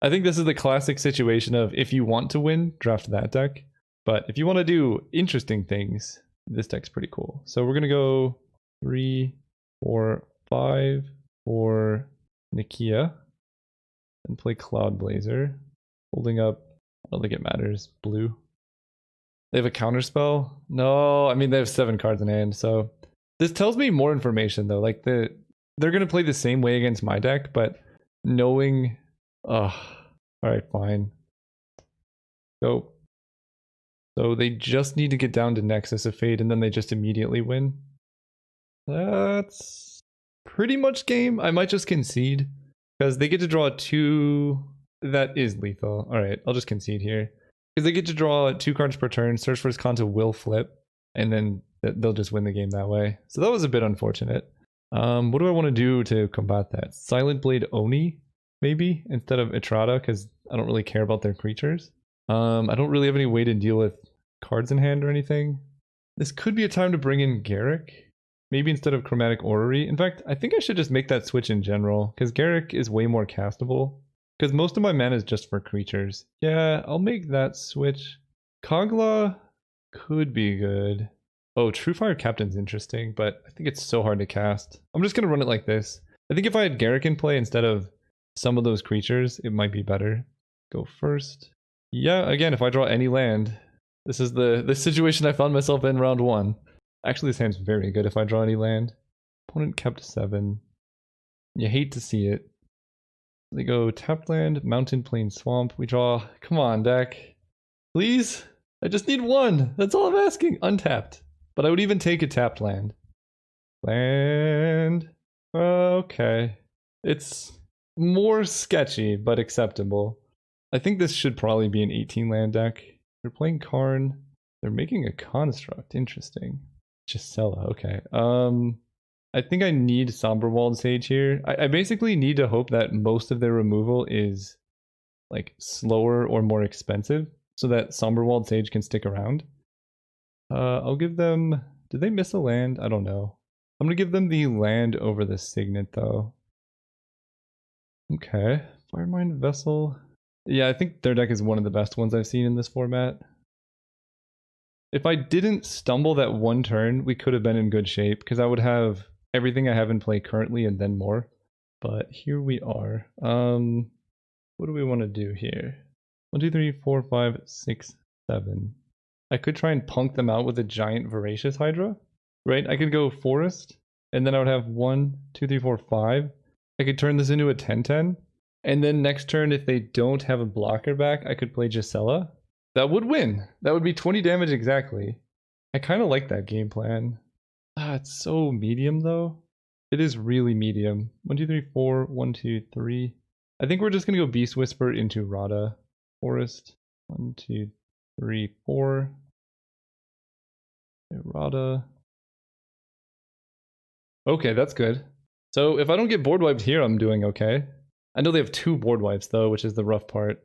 I think this is the classic situation of if you want to win, draft that deck. But if you want to do interesting things, this deck's pretty cool. So we're going to go 3, 4, 5 for Nikia and play Cloudblazer. Holding up, I don't think it matters, blue. They have a counterspell? No, I mean they have 7 cards in hand, so this tells me more information though. Like they're gonna play the same way against my deck, but knowing alright, fine. So they just need to get down to Nexus of Fate and then they just immediately win. That's pretty much game. I might just concede because they get to draw 2. That is lethal. Alright, I'll just concede here. Because they get to draw 2 cards per turn, Search for Kanto will flip, and then they'll just win the game that way. So that was a bit unfortunate. What do I want to do to combat that? Silent Blade Oni, maybe, instead of Etrata, because I don't really care about their creatures. I don't really have any way to deal with cards in hand or anything. This could be a time to bring in Garruk, maybe instead of Chromatic Orrery. In fact, I think I should just make that switch in general, because Garruk is way more castable. Because most of my mana is just for creatures. Yeah, I'll make that switch. Kogla could be good. Oh, Truefire Captain's interesting, but I think it's so hard to cast. I'm just going to run it like this. I think if I had Garruk in play instead of some of those creatures, it might be better. Go first. Yeah, again, if I draw any land, this is the situation I found myself in round 1. Actually, this hand's very good if I draw any land. Opponent kept 7. You hate to see it. They go tapped land, mountain, plain, swamp. We draw. Come on, deck. Please? I just need 1. That's all I'm asking. Untapped. But I would even take a tapped land. Land. Okay. It's more sketchy, but acceptable. I think this should probably be an 18 land deck. They're playing Karn. They're making a construct. Interesting. Gisela. Okay. I think I need Somberwald Sage here. I basically need to hope that most of their removal is like slower or more expensive so that Somberwald Sage can stick around. I'll give them... Did they miss a land? I don't know. I'm going to give them the land over the Signet though. Okay. Firemind Vessel. Yeah, I think their deck is one of the best ones I've seen in this format. If I didn't stumble that 1 turn, we could have been in good shape because I would have everything I have in play currently and then more. But here we are. What do we want to do here? 1, 2, 3, 4, 5, 6, 7. I could try and punk them out with a giant Voracious Hydra, right? I could go Forest, and then I would have 1, 2, 3, 4, 5. I could turn this into a 10-10. And then next turn, if they don't have a blocker back, I could play Gisela. That would win. That would be 20 damage exactly. I kind of like that game plan. It's so medium though. It is really medium. 1, 2, 3, 4. 1, 2, 3. I think we're just gonna go Beast Whisper into Rada. Forest. 1, 2, 3, 4. Rada. Okay, that's good. So if I don't get board wiped here, I'm doing okay. I know they have 2 board wipes though, which is the rough part.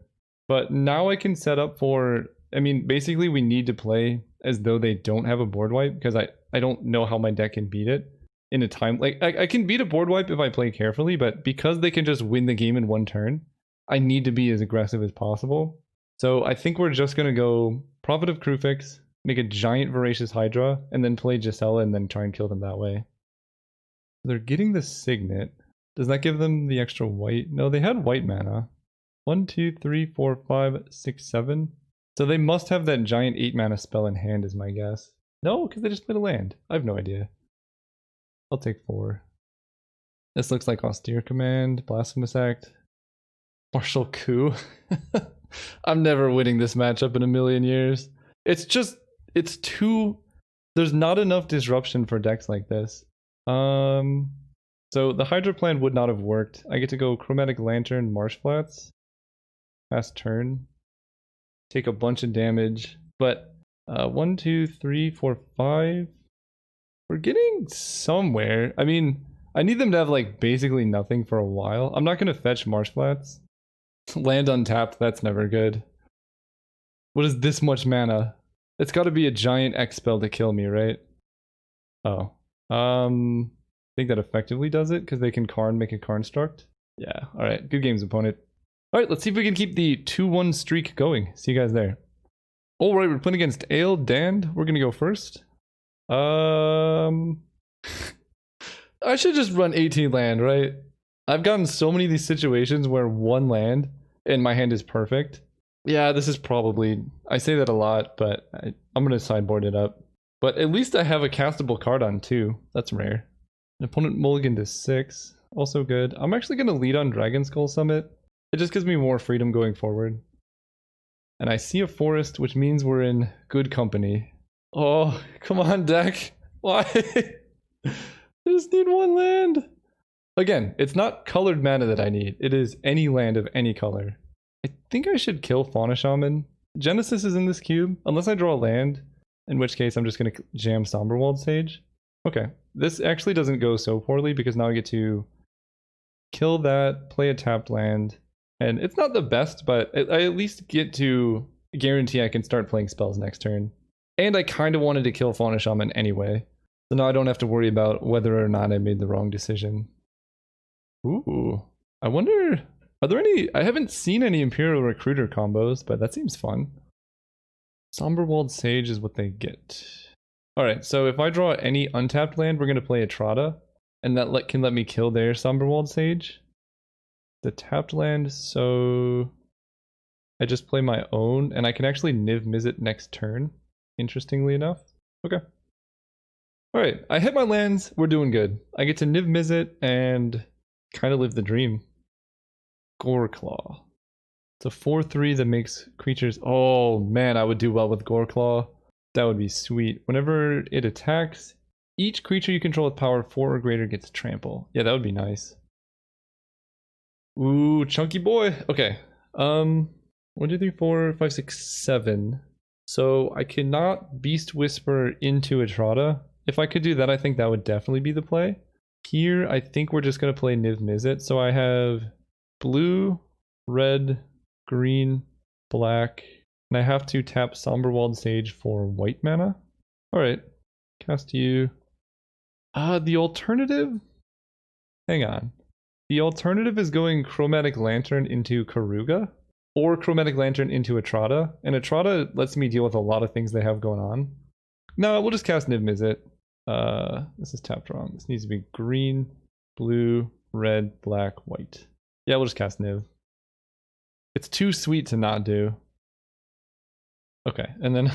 But now I can set up for... I mean, basically we need to play as though they don't have a board wipe because I don't know how my deck can beat it in a time. Like, I can beat a board wipe if I play carefully, but because they can just win the game in 1 turn, I need to be as aggressive as possible. So I think we're just going to go Prophet of Krufix, make a giant Voracious Hydra, and then play Gisela and then try and kill them that way. They're getting the Signet. Does that give them the extra white? No, they had white mana. 1, 2, 3, 4, 5, 6, 7. So they must have that giant 8 mana spell in hand is my guess. No, because they just played a land. I have no idea. I'll take 4. This looks like Austere Command, Blasphemous Act, Martial Coup. I'm never winning this matchup in a million years. It's just, it's too, there's not enough disruption for decks like this. So the Hydra plan would not have worked. I get to go Chromatic Lantern, Marsh Flats. Fast turn. Take a bunch of damage. But 1, 2, 3, 4, 5. We're getting somewhere. I mean, I need them to have like basically nothing for a while. I'm not going to fetch Marsh Flats. Land untapped, that's never good. What is this much mana? It's got to be a giant X spell to kill me, right? Oh. I think that effectively does it because they can Karn, make a Karnstruct. Yeah, alright. Good games, opponent. Alright, let's see if we can keep the 2-1 streak going. See you guys there. Alright, we're playing against Ale Dand. We're gonna go first. I should just run 18 land, right? I've gotten so many of these situations where one land and my hand is perfect. Yeah, this is probably... I say that a lot, but I'm gonna sideboard it up. But at least I have a castable card on 2. That's rare. An opponent mulliganed to 6. Also good. I'm actually gonna lead on Dragon Skull Summit. It just gives me more freedom going forward. And I see a forest, which means we're in good company. Oh, come on, deck. Why? I just need one land. Again, it's not colored mana that I need. It is any land of any color. I think I should kill Fauna Shaman. Genesis is in this cube, unless I draw a land, in which case I'm just going to jam Somberwald Sage. Okay, this actually doesn't go so poorly because now I get to kill that, play a tapped land, and it's not the best, but I at least get to guarantee I can start playing spells next turn. And I kind of wanted to kill Fauna Shaman anyway, so now I don't have to worry about whether or not I made the wrong decision. Ooh, I wonder, are there any, I haven't seen any Imperial Recruiter combos, but that seems fun. Somberwald Sage is what they get. Alright, so if I draw any untapped land, we're going to play Etrata, and that can let me kill their Somberwald Sage. The tapped land, so I just play my own, and I can actually Niv Mizzet next turn, interestingly enough. Okay. Alright, I hit my lands, we're doing good. I get to Niv Mizzet and kind of live the dream. Goreclaw. It's a 4/3 that makes creatures... Oh man, I would do well with Goreclaw. That would be sweet. Whenever it attacks, each creature you control with power 4 or greater gets trample. Yeah, that would be nice. Ooh, chunky boy. Okay. 1, 2, 3, 4, 5, 6, 7. So I cannot Beast Whisper into Etrata. If I could do that, I think that would definitely be the play. Here, I think we're just going to play Niv Mizzet. So I have blue, red, green, black, and I have to tap Somberwald Sage for white mana. Alright, cast you. The alternative? Hang on. The alternative is going Chromatic Lantern into Karuga, or Chromatic Lantern into Etrata, and Etrata lets me deal with a lot of things they have going on. No, we'll just cast Niv Mizzet. This is tapped wrong. This needs to be green, blue, red, black, white. Yeah, we'll just cast Niv. It's too sweet to not do. Okay, and then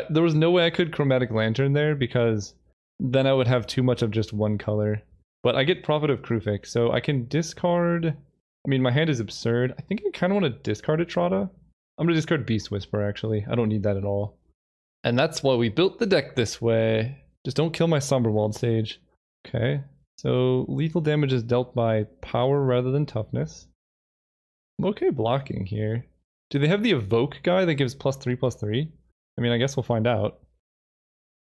there was no way I could Chromatic Lantern there because then I would have too much of just one color. But I get Prophet of Krufik, so I can discard... I mean, my hand is absurd. I think I kind of want to discard Etrata. I'm going to discard Beast Whisper, actually. I don't need that at all. And that's why we built the deck this way. Just don't kill my Somberwald Sage. Okay, so lethal damage is dealt by power rather than toughness. I'm okay blocking here. Do they have the Evoke guy that gives +3/+3? I mean, I guess we'll find out.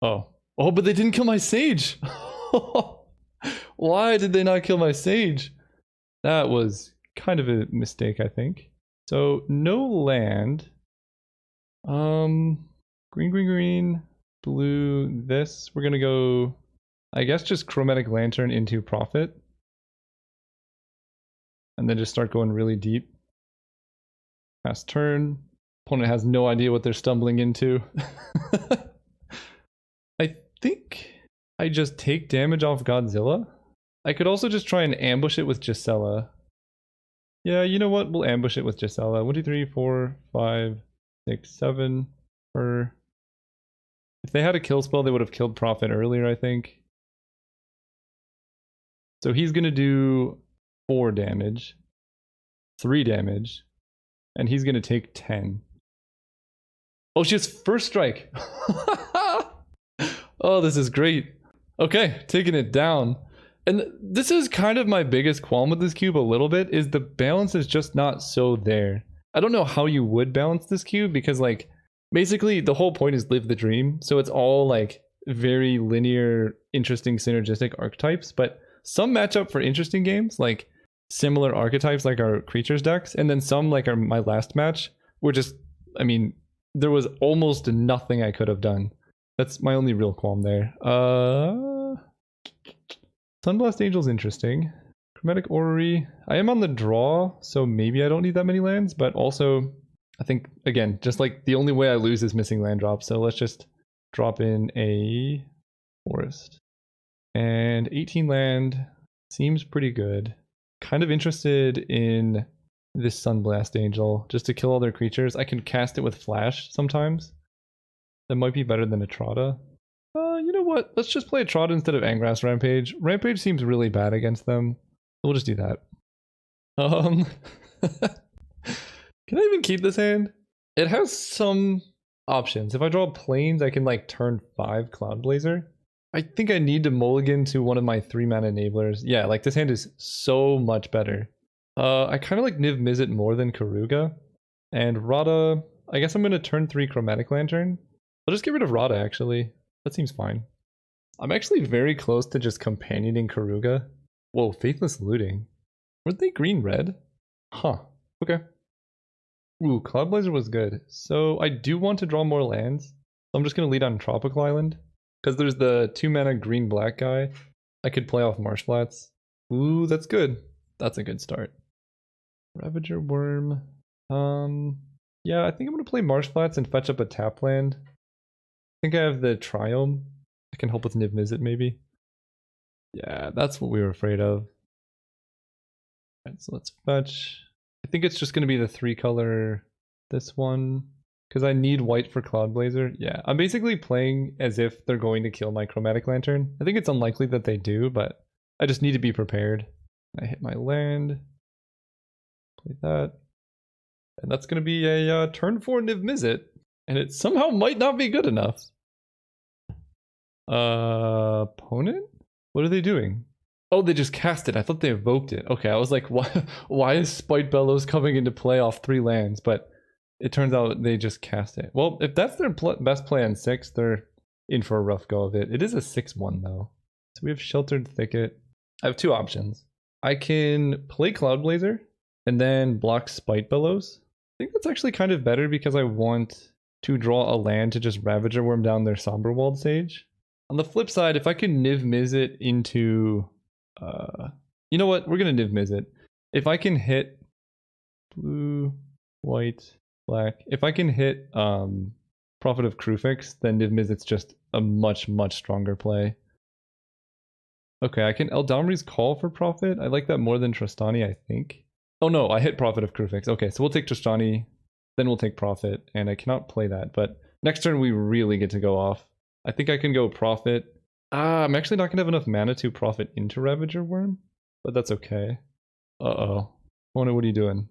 Oh. Oh, but they didn't kill my Sage! Why did they not kill my Sage? That was kind of a mistake, I think. So, no land. Green, green, green. Blue, this. We're gonna go, I guess, just Chromatic Lantern into Prophet. And then just start going really deep. Last turn. Opponent has no idea what they're stumbling into. I think I just take damage off Godzilla. I could also just try and ambush it with Gisela. Yeah, you know what? We'll ambush it with Gisela. 1, 2, 3, 4, 5, 6, 7. If they had a kill spell, they would have killed Prophet earlier, I think. So he's gonna do 4 damage, 3 damage, and he's gonna take 10. Oh, she has first strike. Oh, this is great. Okay, taking it down. And this is kind of my biggest qualm with this cube a little bit, is the balance is just not so there. I don't know how you would balance this cube because like basically the whole point is live the dream. So it's all like very linear, interesting, synergistic archetypes, but some match up for interesting games, like similar archetypes like our creatures decks, and then some like my last match were just, I mean, there was almost nothing I could have done. That's my only real qualm there. Sunblast Angel's interesting. Chromatic Orrery. I am on the draw, so maybe I don't need that many lands, but also I think, again, just like the only way I lose is missing land drops, so let's just drop in a forest. And 18 land seems pretty good. Kind of interested in this Sunblast Angel, just to kill all their creatures. I can cast it with Flash sometimes. That might be better than a Trotta. You know what? Let's just play a Trotta instead of Angrass Rampage. Rampage seems really bad against them. We'll just do that. Can I even keep this hand? It has some options. If I draw Plains, I can like turn 5 Cloud Blazer. I think I need to mulligan to one of my 3-mana enablers. Yeah, like this hand is so much better. I kind of like Niv Mizzet more than Karuga. And Rada, I guess I'm going to turn 3 Chromatic Lantern. I'll just get rid of Rada actually. That seems fine. I'm actually very close to just companioning Karuga. Whoa, Faithless Looting. Weren't they green-red? Huh. Okay. Ooh, Cloud Blazer was good. So I do want to draw more lands. So I'm just going to lead on Tropical Island. Because there's the 2-mana green-black guy. I could play off Marsh Flats. Ooh, that's good. That's a good start. Ravager Worm. Yeah, I think I'm going to play Marsh Flats and fetch up a tap land. I think I have the Triome. I can help with Niv Mizzet maybe. Yeah, that's what we were afraid of. Alright, so let's fetch. I think it's just going to be the 3-color, this one. Because I need white for Cloud Blazer. Yeah, I'm basically playing as if they're going to kill my Chromatic Lantern. I think it's unlikely that they do, but I just need to be prepared. I hit my land. Play that. And that's going to be a turn 4 Niv Mizzet. And it somehow might not be good enough. Opponent? What are they doing? Oh, they just cast it. I thought they evoked it. Okay, I was like, why is Spite Bellows coming into play off 3 lands? But it turns out they just cast it. Well, if that's their best play on 6, they're in for a rough go of it. It is a 6-1 though. So we have Sheltered Thicket. I have 2 options. I can play Cloud Blazer and then block Spite Bellows. I think that's actually kind of better because I want to draw a land to just Ravager Worm down their Somberwald Sage. On the flip side, if I can Niv Mizzet into... you know what? We're going to Niv Mizzet. If I can hit blue, white, black... If I can hit Prophet of Krufix, then Niv Mizzet's just a much, much stronger play. Okay, I can Eldamri's Call for Prophet. I like that more than Trostani, I think. Oh no, I hit Prophet of Krufix. Okay, so we'll take Trostani, then we'll take Prophet, and I cannot play that. But next turn we really get to go off. I think I can go Prophet. I'm actually not going to have enough mana to Prophet into Ravager Worm, but that's okay. Uh-oh. Mona, what are you doing?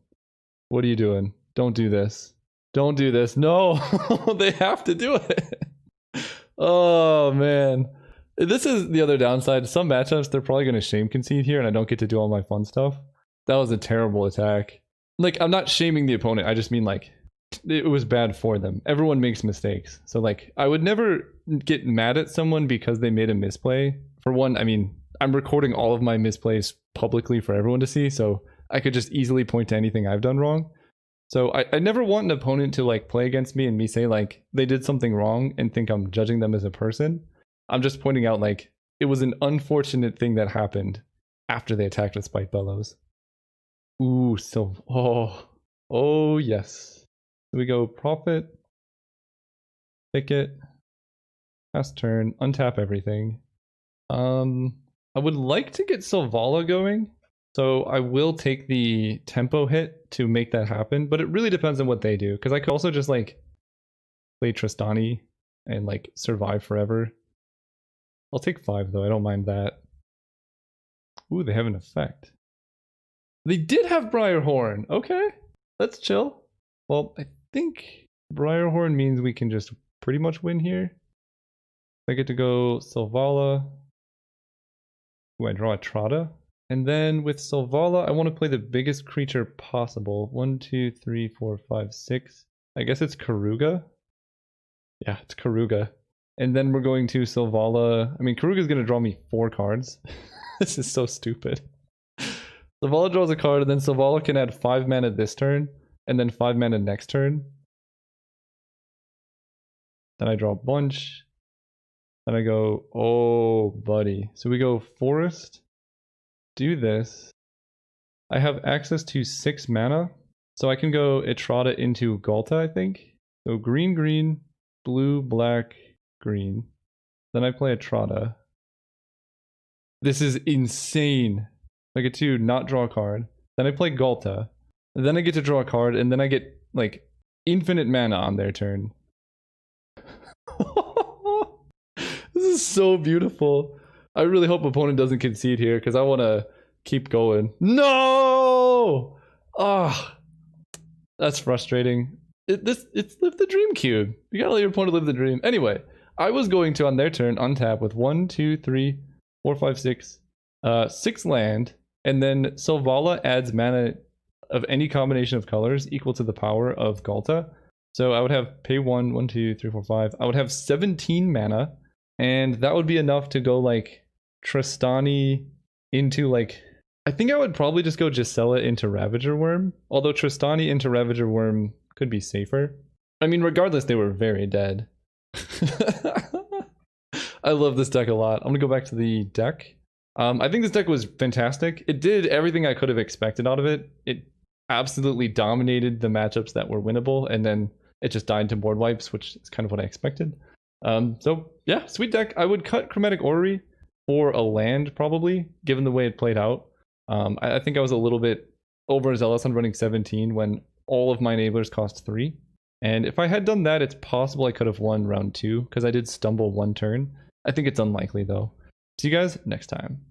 What are you doing? Don't do this. Don't do this. No! They have to do it! Oh, man. This is the other downside. Some matchups, they're probably going to shame concede here, and I don't get to do all my fun stuff. That was a terrible attack. Like, I'm not shaming the opponent. I just mean, like, it was bad for them. Everyone makes mistakes. So, like, I would never get mad at someone because they made a misplay. For one, I mean, I'm recording all of my misplays publicly for everyone to see, so I could just easily point to anything I've done wrong. So I never want an opponent to, like, play against me and me say, like, they did something wrong and think I'm judging them as a person. I'm just pointing out, like, it was an unfortunate thing that happened after they attacked with Spite Bellows. Ooh, so... Oh, yes. So we go Prophet, Thicket, pass turn, untap everything. I would like to get Sylvala going, so I will take the tempo hit to make that happen, but it really depends on what they do, because I could also just, like, play Trostani and, like, survive forever. I'll take 5, though. I don't mind that. Ooh, they have an effect. They did have Briarhorn. Okay, let's chill. Well, I think Briarhorn means we can just pretty much win here. I get to go Selvala. Ooh, I draw a Trotta. And then with Selvala, I want to play the biggest creature possible. 1, 2, 3, 4, 5, 6. I guess it's Karuga. Yeah, it's Karuga. And then we're going to Selvala. I mean, Karuga's going to draw me 4 cards. This is so stupid. Selvala draws a card, and then Selvala can add 5 mana this turn, and then 5 mana next turn. Then I draw a bunch. Then I go, oh, buddy. So we go Forest. Do this. I have access to 6 mana, so I can go Etrata into Galta, I think. So green, green, blue, black, green. Then I play Etrata. This is insane. I get to not draw a card. Then I play Galta. Then I get to draw a card, and then I get, like, infinite mana on their turn. This is so beautiful. I really hope opponent doesn't concede here, because I want to keep going. No! Oh, that's frustrating. It's live the dream cube. You gotta let your opponent live the dream. Anyway, I was going to, on their turn, untap with 1, 2, 3, 4, 5, 6. 6 land, and then Selvala adds mana of any combination of colors equal to the power of Galta. So I would have pay 1, 1, 2, 3, 4, 5. I would have 17 mana, and that would be enough to go like Tristani into like, I think I would probably just go Gisela into Ravager Worm, although Tristani into Ravager Worm could be safer. I mean, regardless, they were very dead. I love this deck a lot. I'm gonna go back to the deck. I think this deck was fantastic. It did everything I could have expected out of it. It absolutely dominated the matchups that were winnable, and then it just died to board wipes, which is kind of what I expected. So yeah, sweet deck. I would cut Chromatic Orrery for a land, probably, given the way it played out. I think I was a little bit overzealous on running 17 when all of my enablers cost 3. And if I had done that, it's possible I could have won round 2, because I did stumble 1 turn. I think it's unlikely, though. See you guys next time.